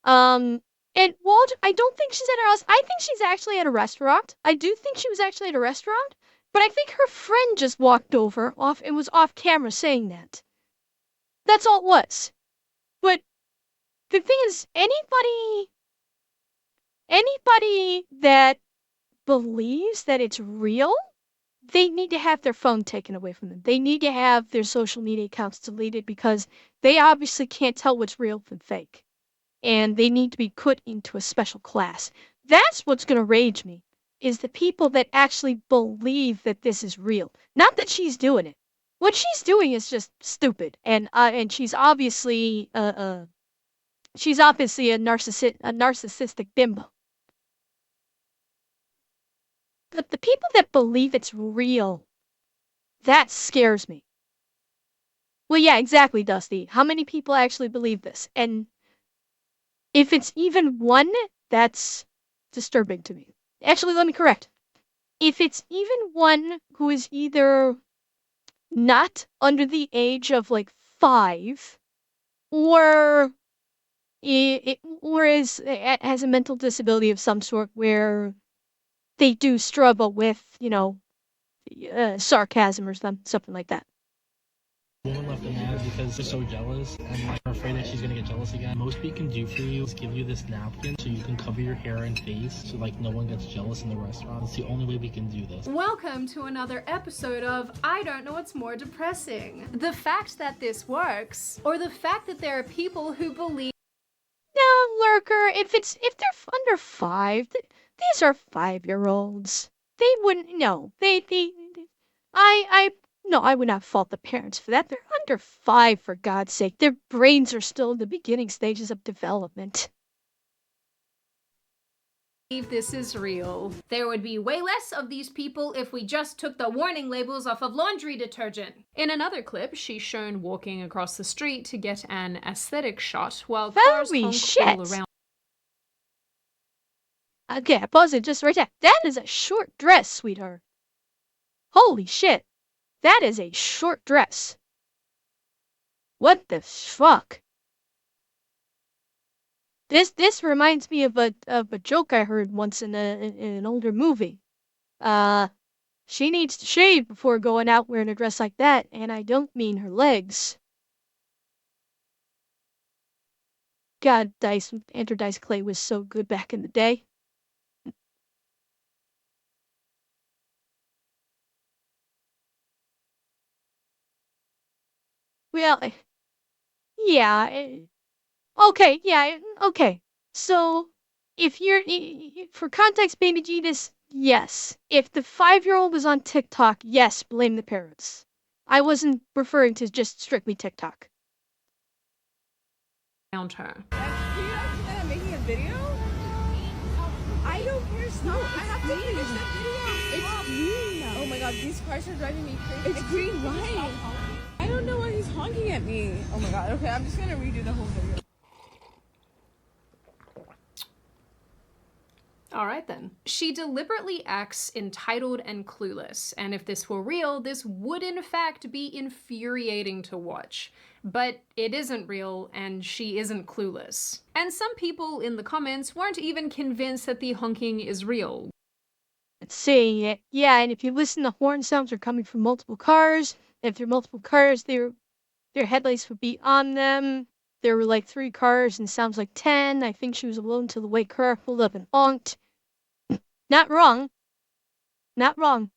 And Walt, I don't think she's at her house. I think she's actually at a restaurant. I do think she was actually at a restaurant, but I think her friend just walked over off and was off camera saying that. That's all it was. But the thing is, anybody that believes that it's real, they need to have their phone taken away from them. They need to have their social media accounts deleted because they obviously can't tell what's real from fake. And they need to be put into a special class. That's what's going to rage me, is the people that actually believe that this is real. Not that she's doing it. What she's doing is just stupid, and she's obviously a narcissistic bimbo. But the people that believe it's real, that scares me. Well, yeah, exactly, Dusty. How many people actually believe this? And if it's even one, that's disturbing to me. Actually, let me correct. If it's even one who is either not under the age of like 5 or has a mental disability of some sort where they do struggle with, sarcasm or something like that. Woman left them mad because they're so jealous and like are afraid that she's gonna get jealous again. Most we can do for you is give you this napkin so you can cover your hair and face so like no one gets jealous in the restaurant. It's the only way we can do this. Welcome to another episode of I Don't Know What's More Depressing. The fact that this works, or the fact that there are people who believe. No, Lurker, if they're under 5, these are 5-year-olds. They wouldn't, no, no, I would not fault the parents for that. They're under 5, for God's sake. Their brains are still in the beginning stages of development. If this is real. There would be way less of these people if we just took the warning labels off of laundry detergent. In another clip, she's shown walking across the street to get an aesthetic shot while cars honk all around. Okay, I paused it just right there. That is a short dress, sweetheart. Holy shit. That is a short dress. What the fuck? This reminds me of a joke I heard once in an older movie. She needs to shave before going out wearing a dress like that, and I don't mean her legs. God, Enter Dice Clay was so good back in the day. Well, yeah. Okay, yeah, okay. So, if you're for context, Baby Genius, yes. If the 5-year-old was on TikTok, yes, blame the parents. I wasn't referring to just strictly TikTok. Around her. Can you not do that? I'm making a video? I don't care. Stop. I have to finish that video. It's green now. Oh my god, these cars are driving me crazy. It's green light. I don't know why he's honking at me. Oh my god. Okay, I'm just gonna redo the whole video. All right then. She deliberately acts entitled and clueless, and if this were real, this would in fact be infuriating to watch. But it isn't real, and she isn't clueless. And some people in the comments weren't even convinced that the honking is real. Let's see, yeah, and if you listen, the horn sounds are coming from multiple cars. If there are multiple cars, their headlights would be on them. There were like 3 cars and sounds like 10. I think she was alone till the white car pulled up and honked. Not wrong. Not wrong.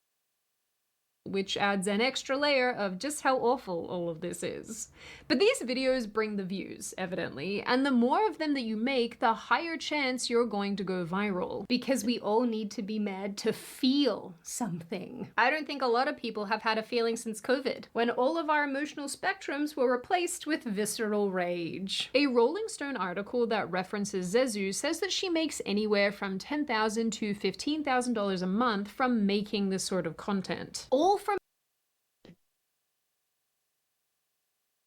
Which adds an extra layer of just how awful all of this is. But these videos bring the views, evidently, and the more of them that you make, the higher chance you're going to go viral. Because we all need to be mad to feel something. I don't think a lot of people have had a feeling since COVID, when all of our emotional spectrums were replaced with visceral rage. A Rolling Stone article that references Zezu says that she makes anywhere from $10,000 to $15,000 a month from making this sort of content. All from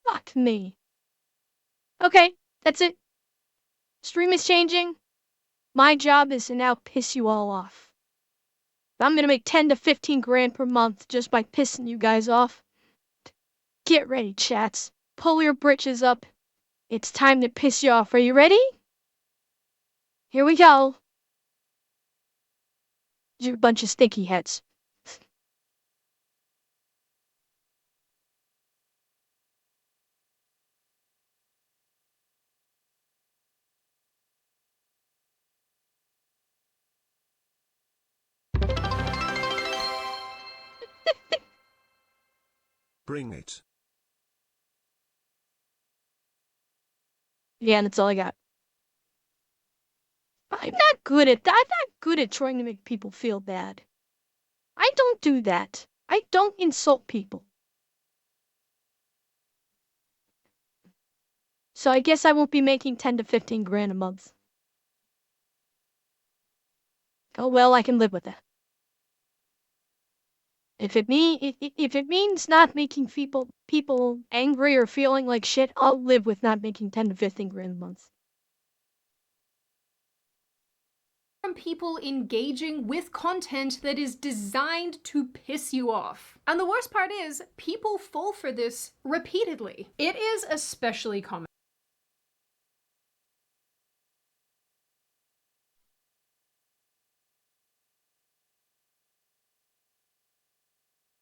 Fuck me. Okay, that's it. Stream is changing. My job is to now piss you all off. I'm gonna make 10 to 15 grand per month just by pissing you guys off. Get ready, chats. Pull your britches up. It's time to piss you off. Are you ready? Here we go. You're a bunch of stinky heads. Bring it. Yeah, and that's all I got. I'm not good at trying to make people feel bad. I don't do that. I don't insult people. So I guess I won't be making 10 to 15 grand a month. Oh well, I can live with that. If it means not making people angry or feeling like shit, I'll live with not making 10 to 15 grand a month. From people engaging with content that is designed to piss you off. And the worst part is, people fall for this repeatedly. It is especially common.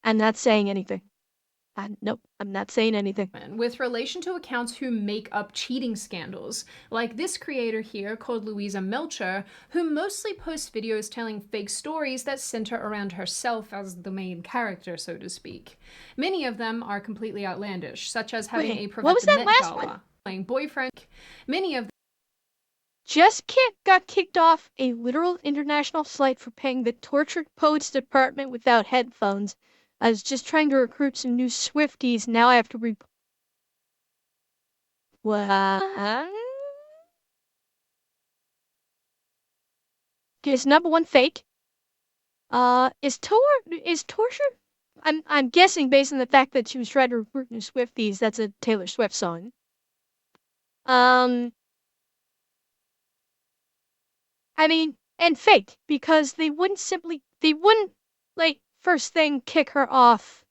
I'm not saying anything. Nope, I'm not saying anything. With relation to accounts who make up cheating scandals, like this creator here called Louisa Melcher, who mostly posts videos telling fake stories that center around herself as the main character, so to speak. Many of them are completely outlandish, such as having a what was that Met last Gala, one? playing boyfriend. Many of got kicked off a literal international flight for paying the tortured poets department without headphones. I was just trying to recruit some new Swifties. Now I have to What? Is number one fake? Is torture? I'm guessing based on the fact that she was trying to recruit new Swifties. That's a Taylor Swift song. I mean, and fake, because they wouldn't, like, first thing kick her off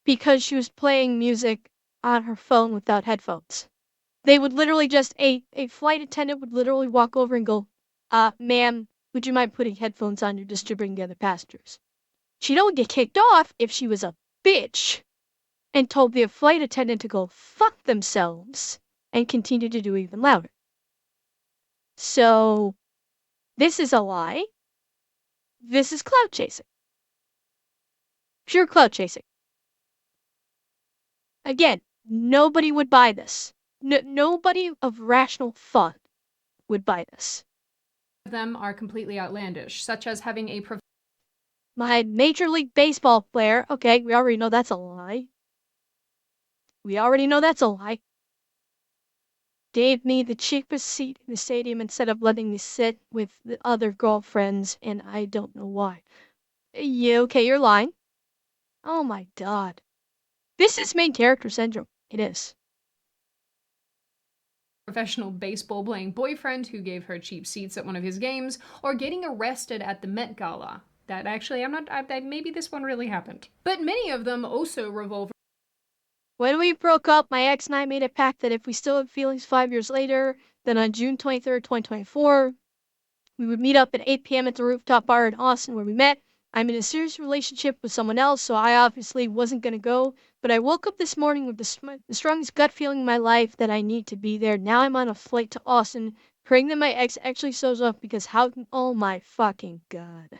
because she was playing music on her phone without headphones. They would literally just, a flight attendant would literally walk over and go, ma'am, would you mind putting headphones on? You're disturbing the other passengers. She'd only get kicked off if she was a bitch and told the flight attendant to go fuck themselves and continue to do even louder. So, this is a lie. This is clout chasing. Pure clout chasing. Again, nobody would buy this. Nobody of rational thought would buy this. them are completely outlandish, such as having a My Major League Baseball player, okay, we already know that's a lie. We already know that's a lie. Gave me the cheapest seat in the stadium instead of letting me sit with the other girlfriends, and I don't know why. Yeah, okay, you're lying. Oh my god. This is main character syndrome. It is. professional baseball playing boyfriend who gave her cheap seats at one of his games, or getting arrested at the Met Gala. That actually, maybe this one really happened. But many of them also revolve. When we broke up, my ex and I made a pact that if we still had feelings 5 years later, then on June 23rd, 2024, we would meet up at 8 p.m. at the rooftop bar in Austin where we met. I'm in a serious relationship with someone else, so I obviously wasn't going to go. But I woke up this morning with the strongest gut feeling in my life that I need to be there. Now I'm on a flight to Austin, praying that my ex actually shows up because oh my fucking god.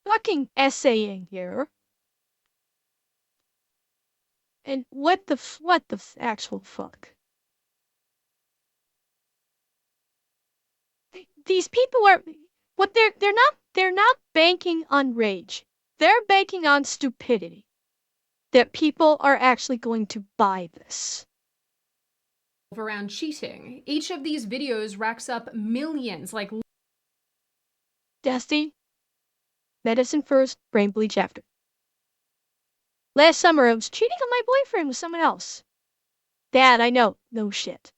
Fucking essaying here. And what the actual fuck? These people are they're not banking on rage. They're banking on stupidity. That people are actually going to buy this. Around cheating. Each of these videos racks up millions, like Dusty, medicine first, brain bleach after. Last summer, I was cheating on my boyfriend with someone else. Dad, I know. No shit.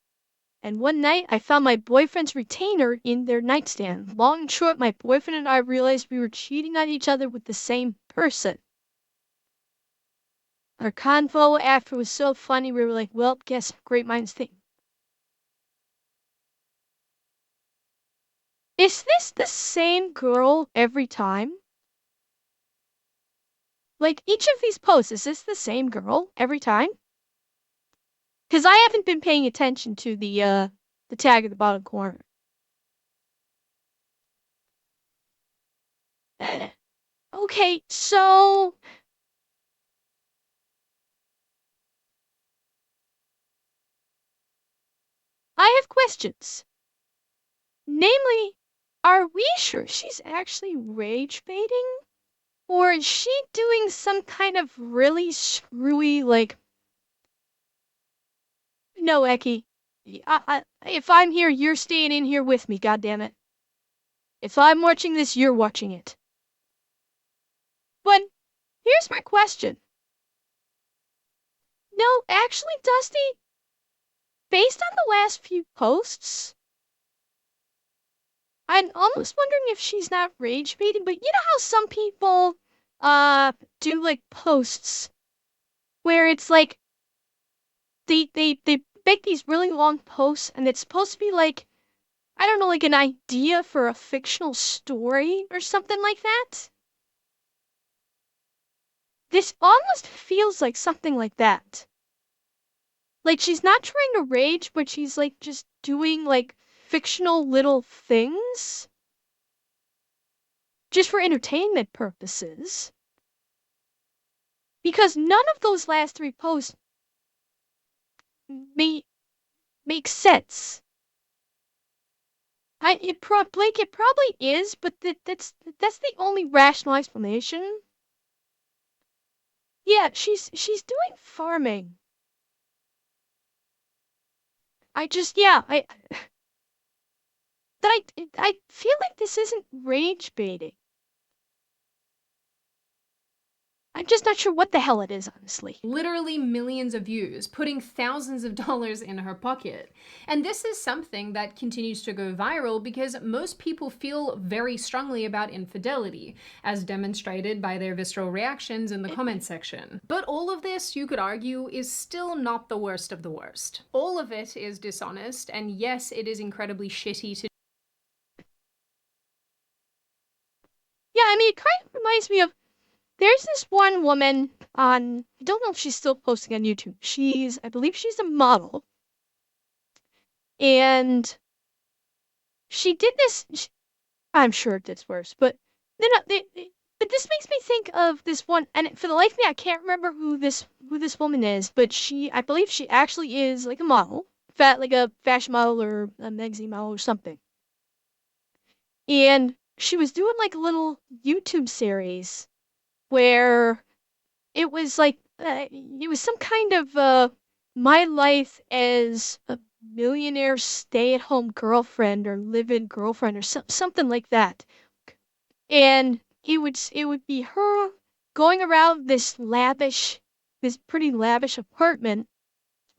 And one night, I found my boyfriend's retainer in their nightstand. Long and short, my boyfriend and I realized we were cheating on each other with the same person. Our convo after was so funny, we were like, well, guess great minds think. Is this the same girl every time? Like, each of these posts, is this the same girl every time? Because I haven't been paying attention to the tag at the bottom corner. Okay, so... I have questions. Namely, are we sure she's actually rage baiting? Or is she doing some kind of really screwy, like... No, Eki. If I'm here, you're staying in here with me, goddammit. If I'm watching this, you're watching it. But here's my question. No, actually, Dusty, based on the last few posts, I'm almost wondering if she's not rage baiting, but you know how some people do like posts where it's like they make these really long posts and it's supposed to be like, I don't know, like an idea for a fictional story or something like that? This almost feels like something like that. Like she's not trying to rage, but she's like just doing like fictional little things just for entertainment purposes. Because none of those last three posts make sense. It probably is, but that's the only rational explanation. Yeah, she's doing farming. I feel like this isn't rage baiting. I'm just not sure what the hell it is, honestly. Literally millions of views, putting thousands of dollars in her pocket. And this is something that continues to go viral because most people feel very strongly about infidelity, as demonstrated by their visceral reactions in the comment section. But all of this, you could argue, is still not the worst of the worst. All of it is dishonest, and yes, it is incredibly shitty to... Yeah, I mean, it kind of reminds me of, there's this one woman on, I don't know if she's still posting on YouTube. I believe she's a model. And she did this, I'm sure it gets worse, but but this makes me think of this one, and for the life of me, I can't remember who this woman is, but I believe she actually is like a model, like a fashion model or a magazine model or something. And she was doing like a little YouTube series where it was like, it was some kind of my life as a millionaire stay-at-home girlfriend or live-in girlfriend or something like that. And it would be her going around this pretty lavish apartment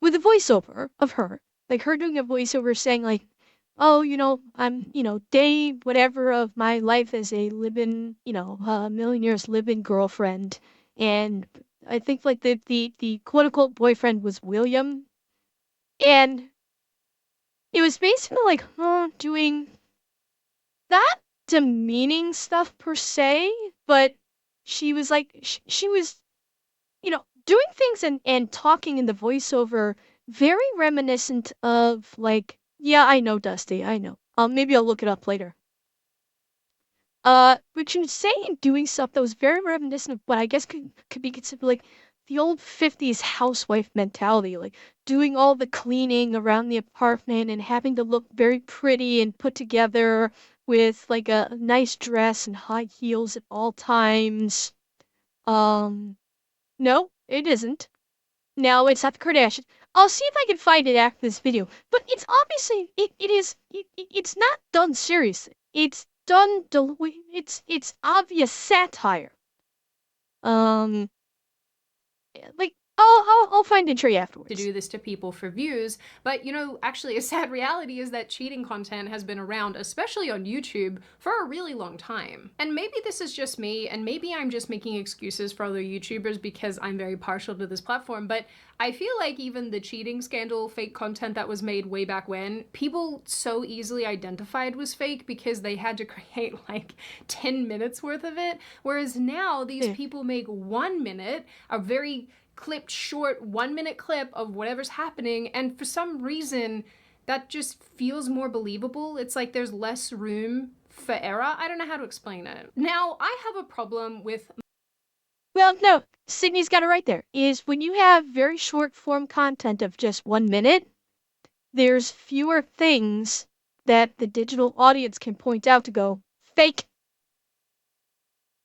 with a voiceover of her. Like her doing a voiceover saying like, oh, I'm, day whatever of my life as a live-in, millionaire's live-in girlfriend. And I think like the quote-unquote boyfriend was William. And it was basically like, doing not demeaning stuff per se, but she was like, she was, doing things and talking in the voiceover very reminiscent of like, yeah, I know, Dusty, I know. Maybe I'll look it up later. But she was saying and doing stuff that was very reminiscent of what I guess could be considered like the old 50s housewife mentality, like doing all the cleaning around the apartment and having to look very pretty and put together with like a nice dress and high heels at all times. No, it isn't. No, it's not the Kardashians. I'll see if I can find it after this video. But it's obviously, it's not done seriously. It's done, it's obvious satire. Like, I'll find a tree afterwards. To do this to people for views, but actually a sad reality is that cheating content has been around, especially on YouTube, for a really long time. And maybe this is just me, and maybe I'm just making excuses for other YouTubers because I'm very partial to this platform, but I feel like even the cheating scandal fake content that was made way back when, people so easily identified was fake because they had to create like 10 minutes worth of it, whereas now these people make 1 minute, a very clipped short 1 minute clip of whatever's happening, and for some reason that just feels more believable. It's like there's less room for error. I don't know how to explain it. Now, I have a problem with... Well, no, Sydney's got it right there. Is when you have very short form content of just 1 minute, there's fewer things that the digital audience can point out to go, fake.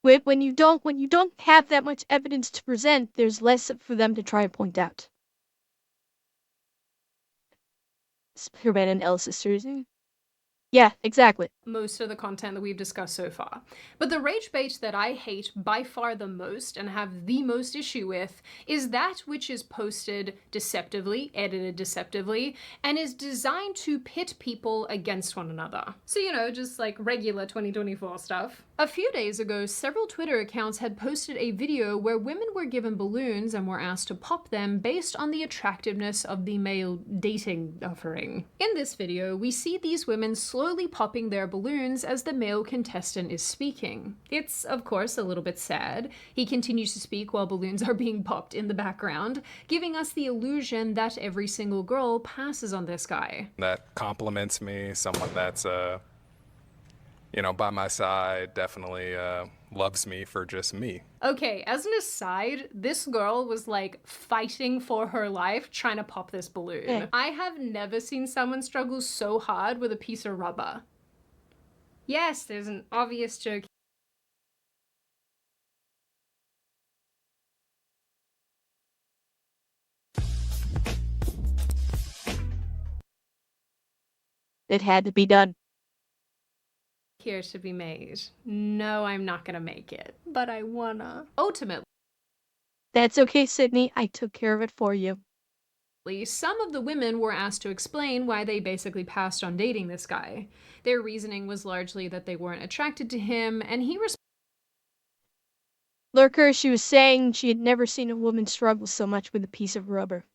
When you don't have that much evidence to present, there's less for them to try and point out. Spider-Man and Elsa's series. Yeah, exactly. Most of the content that we've discussed so far. But the rage bait that I hate by far the most and have the most issue with is that which is posted deceptively, edited deceptively, and is designed to pit people against one another. So, just like regular 2024 stuff. A few days ago, several Twitter accounts had posted a video where women were given balloons and were asked to pop them based on the attractiveness of the male dating offering. In this video, we see these women slowly popping their balloons as the male contestant is speaking. It's, of course, a little bit sad. He continues to speak while balloons are being popped in the background, giving us the illusion that every single girl passes on this guy. That compliments me, someone that's, by my side, definitely loves me for just me. Okay, as an aside, this girl was like fighting for her life trying to pop this balloon. I have never seen someone struggle so hard with a piece of rubber. Yes, there's an obvious joke. It had to be done. Here to be made. No, I'm not gonna make it, but I wanna. Ultimately, That's okay, Sydney. I took care of it for you. some of the women were asked to explain why they basically passed on dating this guy. Their reasoning was largely that they weren't attracted to him, and he Lurker, she was saying she had never seen a woman struggle so much with a piece of rubber.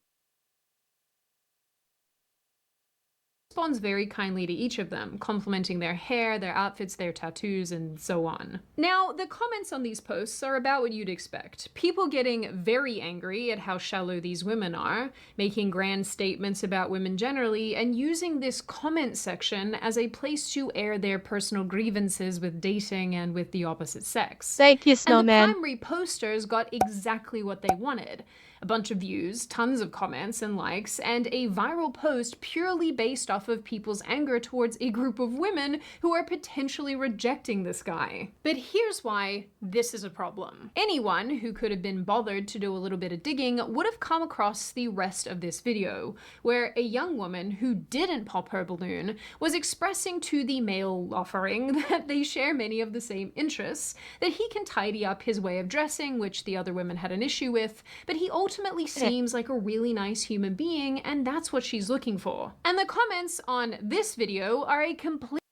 responds very kindly to each of them, complimenting their hair, their outfits, their tattoos, and so on. Now, the comments on these posts are about what you'd expect. People getting very angry at how shallow these women are, making grand statements about women generally, and using this comment section as a place to air their personal grievances with dating and with the opposite sex. Thank you, Snowman. And the primary posters got exactly what they wanted. A bunch of views, tons of comments and likes, and a viral post purely based off of people's anger towards a group of women who are potentially rejecting this guy. But here's why this is a problem. Anyone who could have been bothered to do a little bit of digging would have come across the rest of this video, where a young woman who didn't pop her balloon was expressing to the male offering that they share many of the same interests, that he can tidy up his way of dressing, which the other women had an issue with, but he ultimately seems like a really nice human being, and that's what she's looking for. And the comments on this video are a complete...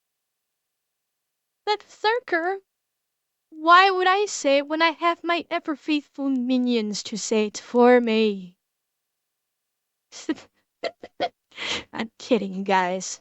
But Thurker, why would I say it when I have my ever-faithful minions to say it for me? I'm kidding, you guys.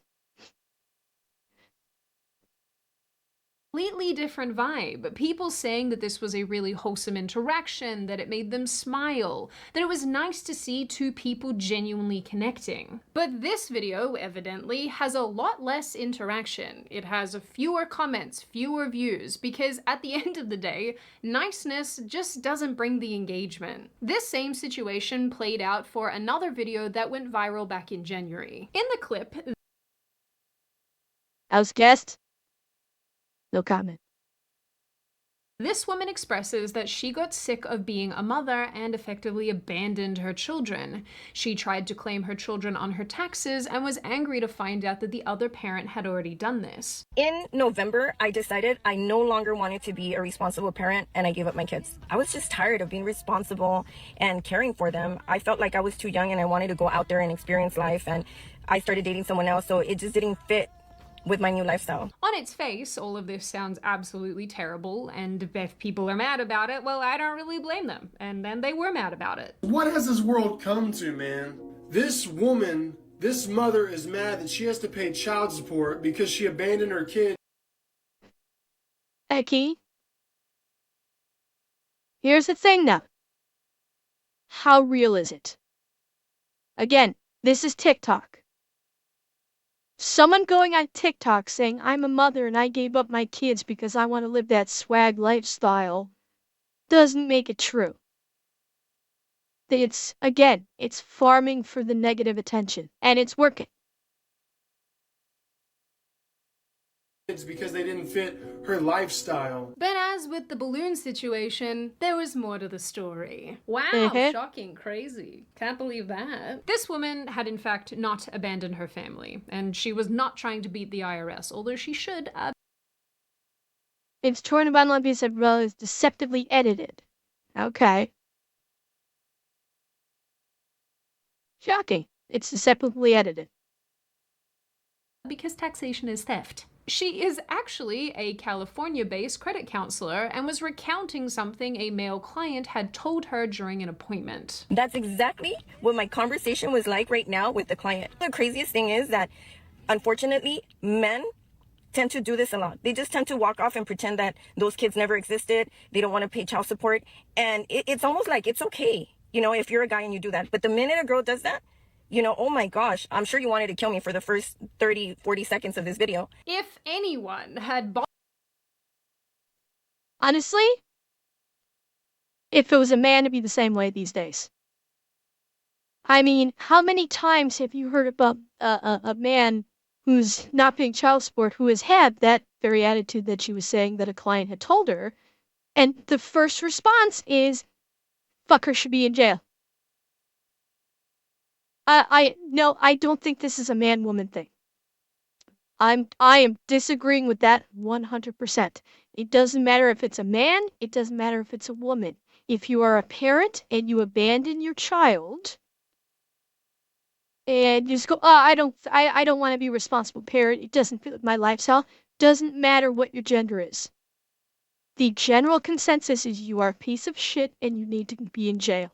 Completely different vibe. People saying that this was a really wholesome interaction, that it made them smile, that it was nice to see two people genuinely connecting. But this video, evidently, has a lot less interaction. It has fewer comments, fewer views, because at the end of the day, niceness just doesn't bring the engagement. This same situation played out for another video that went viral back in January. In the clip, House guest? No comment. This woman expresses that she got sick of being a mother and effectively abandoned her children. She tried to claim her children on her taxes and was angry to find out that the other parent had already done this. In November, I decided I no longer wanted to be a responsible parent and I gave up my kids. I was just tired of being responsible and caring for them. I felt like I was too young and I wanted to go out there and experience life, and I started dating someone else, so it just didn't fit with my new lifestyle. On its face, all of this sounds absolutely terrible, and if people are mad about it, well, I don't really blame them. And then they were mad about it. What has this world come to, man? This woman, this mother is mad that she has to pay child support because she abandoned her kid. Eki, here's the thing now. How real is it? Again, this is TikTok. Someone going on TikTok saying, I'm a mother and I gave up my kids because I want to live that swag lifestyle, doesn't make it true. It's farming for the negative attention, and it's working. It's because they didn't fit her lifestyle. But as with the balloon situation, there was more to the story. Wow, shocking, crazy. Can't believe that. This woman had in fact not abandoned her family, and she was not trying to beat the IRS, although she should. It's torn about one piece of is deceptively edited. Okay. Shocking. It's deceptively edited. Because taxation is theft. She is actually a California-based credit counselor and was recounting something a male client had told her during an appointment. That's exactly what my conversation was like right now with the client. The craziest thing is that, unfortunately, men tend to do this a lot. They just tend to walk off and pretend that those kids never existed. They don't want to pay child support. And it's almost like it's okay, you know, if you're a guy and you do that. But the minute a girl does that, you know, oh my gosh, I'm sure you wanted to kill me for the first 30, 40 seconds of this video. If anyone had bought... Honestly, if it was a man, it'd be the same way these days. I mean, how many times have you heard about a man who's not paying child support who has had that very attitude that she was saying that a client had told her, and the first response is, fucker should be in jail. No, I don't think this is a man-woman thing. I am disagreeing with that 100%. It doesn't matter if it's a man, it doesn't matter if it's a woman. If you are a parent and you abandon your child and you just go, I don't want to be a responsible parent, it doesn't fit with my lifestyle, doesn't matter what your gender is. The general consensus is you are a piece of shit and you need to be in jail.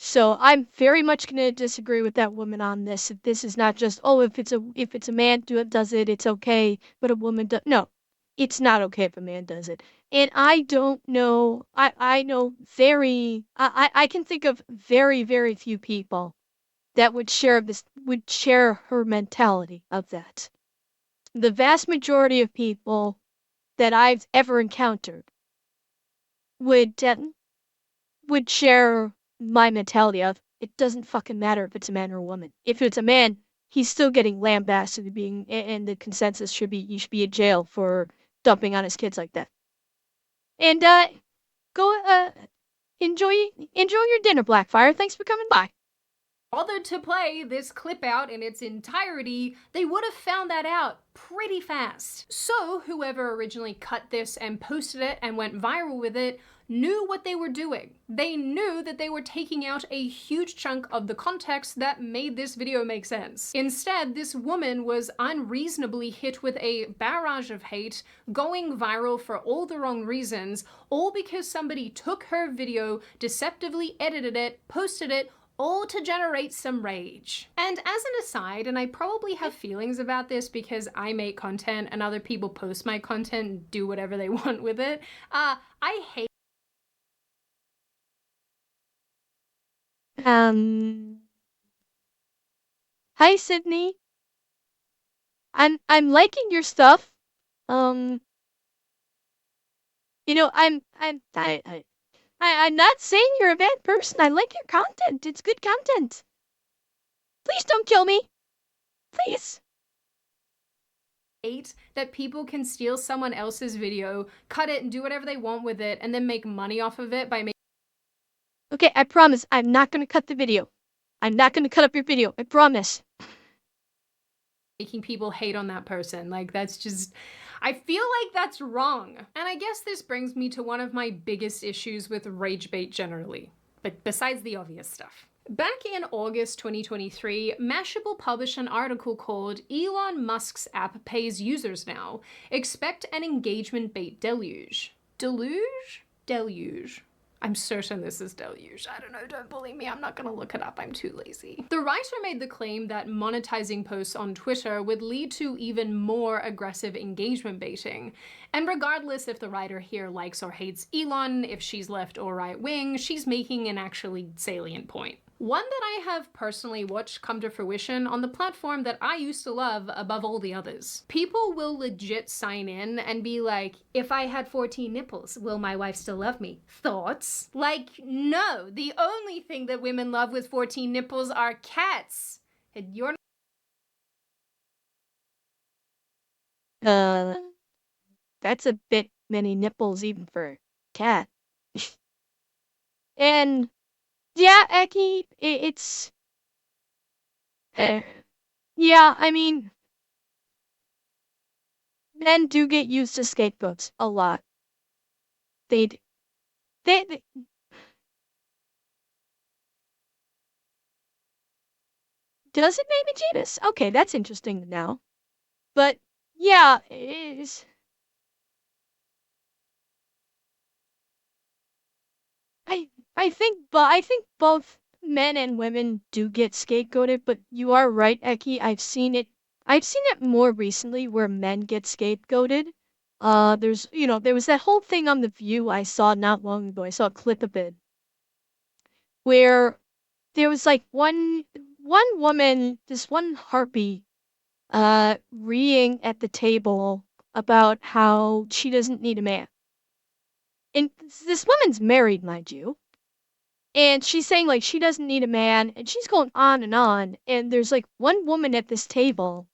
So I'm very much going to disagree with that woman on this. This is not just, oh, if it's a man does it, it's okay, but a woman does. No, it's not okay if a man does it. And I don't know, I can think of very, very few people that would share her mentality of that. The vast majority of people that I've ever encountered would share my mentality of, it doesn't fucking matter if it's a man or a woman. If it's a man, he's still getting lambasted and the consensus should be, you should be in jail for dumping on his kids like that. And, go, enjoy your dinner, Blackfire. Thanks for coming by. Bothered to play this clip out in its entirety, they would have found that out pretty fast. So whoever originally cut this and posted it and went viral with it knew what they were doing. They knew that they were taking out a huge chunk of the context that made this video make sense. Instead, this woman was unreasonably hit with a barrage of hate, going viral for all the wrong reasons, all because somebody took her video, deceptively edited it, posted it, all to generate some rage. And as an aside, and I probably have feelings about this because I make content and other people post my content and do whatever they want with it, I hate Hi, Sydney. I'm liking your stuff. You know, I'm not saying you're a bad person. I like your content. It's good content. Please don't kill me. Please. hate that people can steal someone else's video, cut it, and do whatever they want with it, and then make money off of it by making. Okay, I promise I'm not gonna cut the video. I'm not gonna cut up your video. I promise. Making people hate on that person. Like, that's just, I feel like that's wrong. And I guess this brings me to one of my biggest issues with rage bait generally, but besides the obvious stuff. Back in August 2023, Mashable published an article called Elon Musk's app pays users now. Expect an engagement bait deluge. Deluge? Deluge. I'm certain this is deluge. I don't know, don't believe me, I'm not gonna look it up, I'm too lazy. The writer made the claim that monetizing posts on Twitter would lead to even more aggressive engagement baiting. And regardless if the writer here likes or hates Elon, if she's left or right wing, she's making an actually salient point. One that I have personally watched come to fruition on the platform that I used to love above all the others. People will legit sign in and be like, if I had 14 nipples, will my wife still love me? Thoughts? Like, no, the only thing that women love with 14 nipples are cats. And you're That's a bit many nipples even for a cat. And yeah, Eki, it's yeah, I mean, men do get used to scapegoats a lot. They d- they does it make me jealous? Okay, that's interesting now. But yeah, it is. I think both men and women do get scapegoated, but you are right, Eki. I've seen it more recently where men get scapegoated. There was that whole thing on The View I saw not long ago. I saw a clip of it where there was like one woman, this one harpy, reeing at the table about how she doesn't need a man. And this woman's married, mind you. And she's saying like she doesn't need a man, and she's going on and on. And there's like one woman at this table.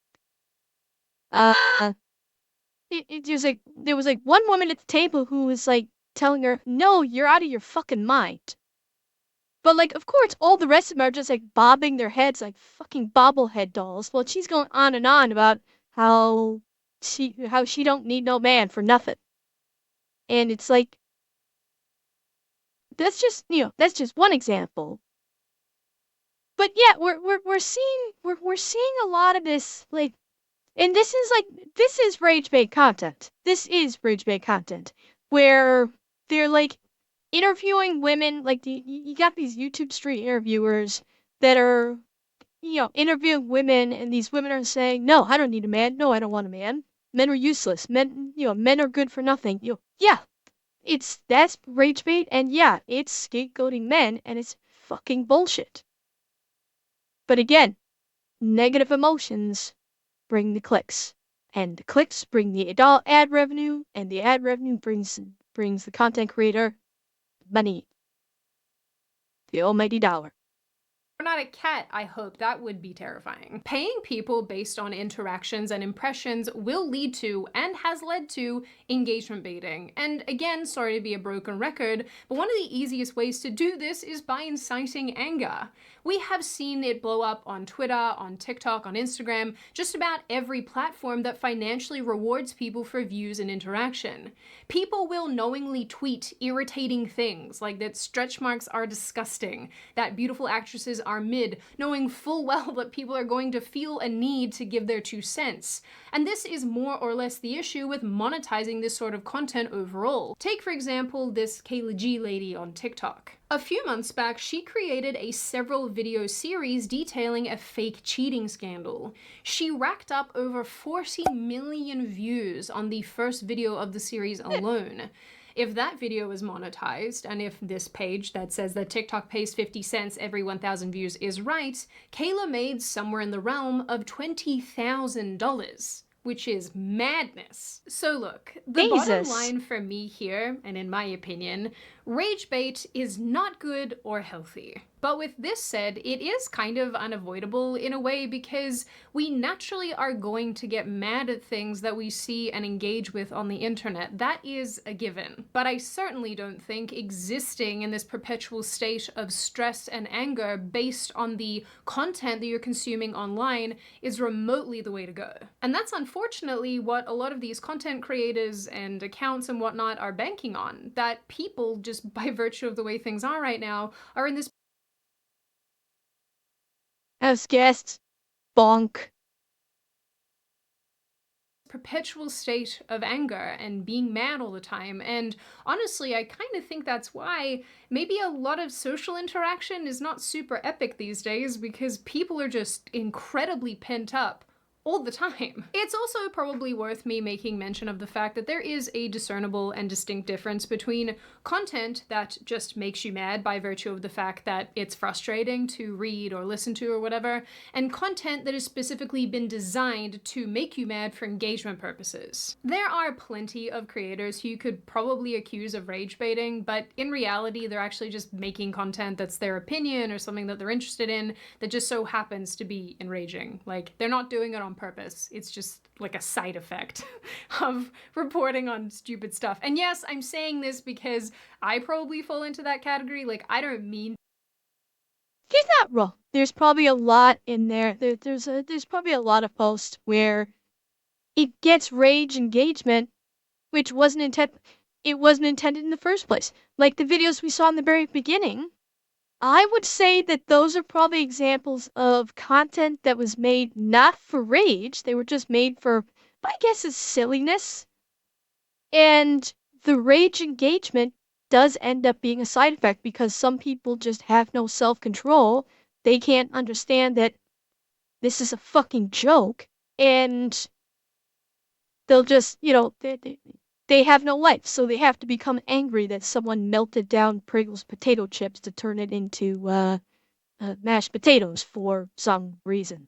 There was like one woman at the table who was like telling her, "No, you're out of your fucking mind." But like, of course, all the rest of them are just like bobbing their heads like fucking bobblehead dolls. Well, she's going on and on about how she don't need no man for nothing. And it's like that's just one example. But yeah, we're seeing a lot of this like, and this is rage bait content. This is rage bait content where they're like interviewing women, like you got these YouTube street interviewers that are interviewing women, and these women are saying, "No, I don't need a man. No, I don't want a man. Men are useless. Men are good for nothing." Yeah, that's rage bait, and yeah, it's scapegoating men, and it's fucking bullshit. But again, negative emotions bring the clicks, and the clicks bring the adult ad revenue, and the ad revenue brings the content creator money, the almighty dollar. We're not a cat, I hope. That would be terrifying. Paying people based on interactions and impressions will lead to, and has led to, engagement baiting. And again, sorry to be a broken record, but one of the easiest ways to do this is by inciting anger. We have seen it blow up on Twitter, on TikTok, on Instagram, just about every platform that financially rewards people for views and interaction. People will knowingly tweet irritating things, like that stretch marks are disgusting, that beautiful actresses are mid, knowing full well that people are going to feel a need to give their 2 cents. And this is more or less the issue with monetizing this sort of content overall. Take, for example, this Kayla G lady on TikTok. A few months back, she created a several video series detailing a fake cheating scandal. She racked up over 40 million views on the first video of the series alone. If that video is monetized, and if this page that says that TikTok pays 50 cents every 1,000 views is right, Kayla made somewhere in the realm of $20,000. Which is madness. So look, the bottom line for me here, and in my opinion, Rage bait is not good or healthy. But with this said, it is kind of unavoidable in a way because we naturally are going to get mad at things that we see and engage with on the internet. That is a given. But I certainly don't think existing in this perpetual state of stress and anger based on the content that you're consuming online is remotely the way to go. And that's unfortunately what a lot of these content creators and accounts and whatnot are banking on. That people, just by virtue of the way things are right now, are in this As guests, bonk. perpetual state of anger and being mad all the time. And honestly, I kind of think that's why maybe a lot of social interaction is not super epic these days, because people are just incredibly pent up all the time. It's also probably worth me making mention of the fact that there is a discernible and distinct difference between content that just makes you mad by virtue of the fact that it's frustrating to read or listen to or whatever, and content that has specifically been designed to make you mad for engagement purposes. There are plenty of creators who you could probably accuse of rage baiting, but in reality they're actually just making content that's their opinion or something that they're interested in that just so happens to be enraging. Like, they're not doing it on purpose. It's just like a side effect of reporting on stupid stuff. And yes, I'm saying this because I probably fall into that category. Like, I don't mean. She's not wrong. There's probably a lot in there. There's probably a lot of posts where it gets rage engagement, which wasn't intended. It wasn't intended in the first place. Like the videos we saw in the very beginning. I would say that those are probably examples of content that was made not for rage. They were just made for, I guess, is silliness. And the rage engagement does end up being a side effect because some people just have no self-control. They can't understand that this is a fucking joke. And they'll just, they have no life, so they have to become angry that someone melted down Pringles potato chips to turn it into mashed potatoes for some reason.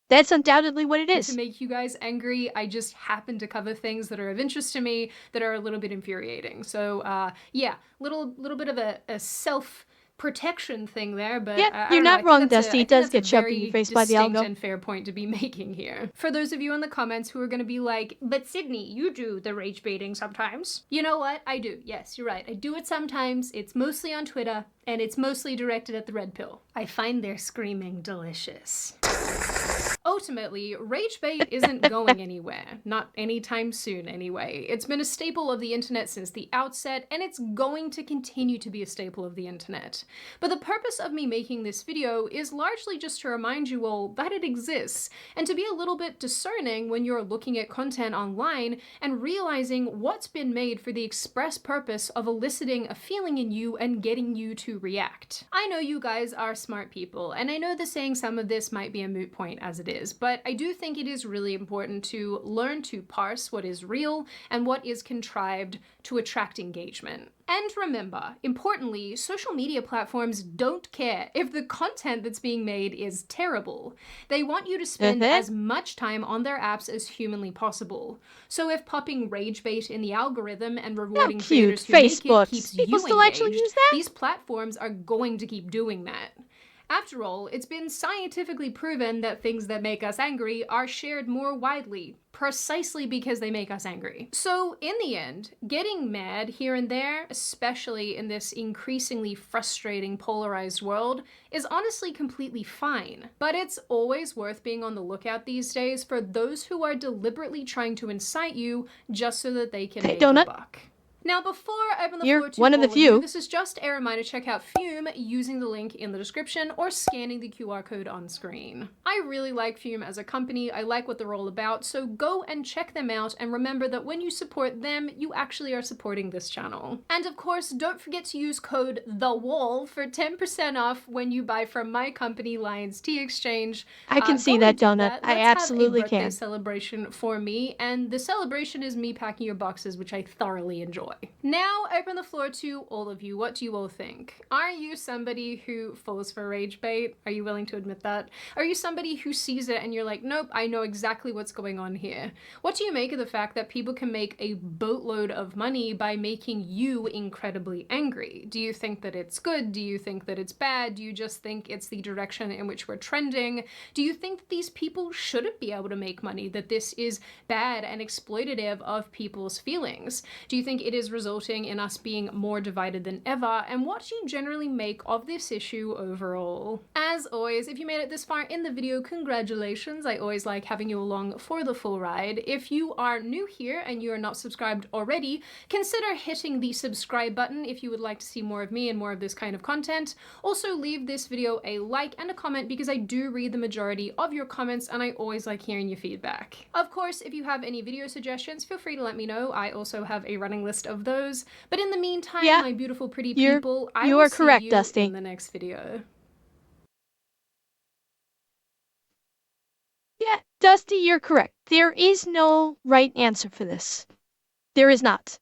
That's undoubtedly what it is. To make you guys angry, I just happen to cover things that are of interest to me that are a little bit infuriating. So yeah, little bit of a self protection thing there, but yeah, you're not wrong, Dusty. It does get shoved in your face by the algo. And fair point to be making here. For those of you in the comments who are going to be like, but Sydney, you do the rage baiting sometimes. You know what? I do. Yes, you're right. I do it sometimes. It's mostly on Twitter, and it's mostly directed at the red pill. I find their screaming delicious. Ultimately, rage bait isn't going anywhere. Not anytime soon, anyway. It's been a staple of the internet since the outset, and it's going to continue to be a staple of the internet. But the purpose of me making this video is largely just to remind you all that it exists, and to be a little bit discerning when you're looking at content online and realizing what's been made for the express purpose of eliciting a feeling in you and getting you to react. I know you guys are smart people, and I know that saying some of this might be a moot point as it is, but I do think it is really important to learn to parse what is real and what is contrived to attract engagement. And remember, importantly, social media platforms don't care if the content that's being made is terrible. They want you to spend as much time on their apps as humanly possible. So if popping rage bait in the algorithm and rewarding creators who make it keeps you engaged, these platforms are going to keep doing that. After all, it's been scientifically proven that things that make us angry are shared more widely, precisely because they make us angry. So in the end, getting mad here and there, especially in this increasingly frustrating, polarized world, is honestly completely fine. But it's always worth being on the lookout these days for those who are deliberately trying to incite you just so that they can make a buck. Now, before I open the floor to all of you, this is just a reminder to check out Fume using the link in the description or scanning the QR code on screen. I really like Fume as a company. I like what they're all about, so go and check them out, and remember that when you support them, you actually are supporting this channel. And of course, don't forget to use code THEWALL for 10% off when you buy from my company, Lions Tea Exchange. I can see that, Donut. I absolutely can. Let's have a birthday can. celebration for me, and the celebration is me packing your boxes, which I thoroughly enjoy. enjoy. Now, I open the floor to all of you. What do you all think? Are you somebody who falls for rage bait? Are you willing to admit that? Are you somebody who sees it and you're like, nope, I know exactly what's going on here? What do you make of the fact that people can make a boatload of money by making you incredibly angry? Do you think that it's good? Do you think that it's bad? Do you just think it's the direction in which we're trending? Do you think that these people shouldn't be able to make money, that this is bad and exploitative of people's feelings? Do you think it is resulting in us being more divided than ever? And what do you generally make of this issue overall? As always, if you made it this far in the video, congratulations. I always like having you along for the full ride. If you are new here and you are not subscribed already, consider hitting the subscribe button if you would like to see more of me and more of this kind of content. Also, leave this video a like and a comment because I do read the majority of your comments and I always like hearing your feedback. Of course, if you have any video suggestions, feel free to let me know. I also have a running list of those. But in the meantime, my beautiful, pretty people, I will see you in the next video. Yeah, Dusty, you're correct. There is no right answer for this. There is not.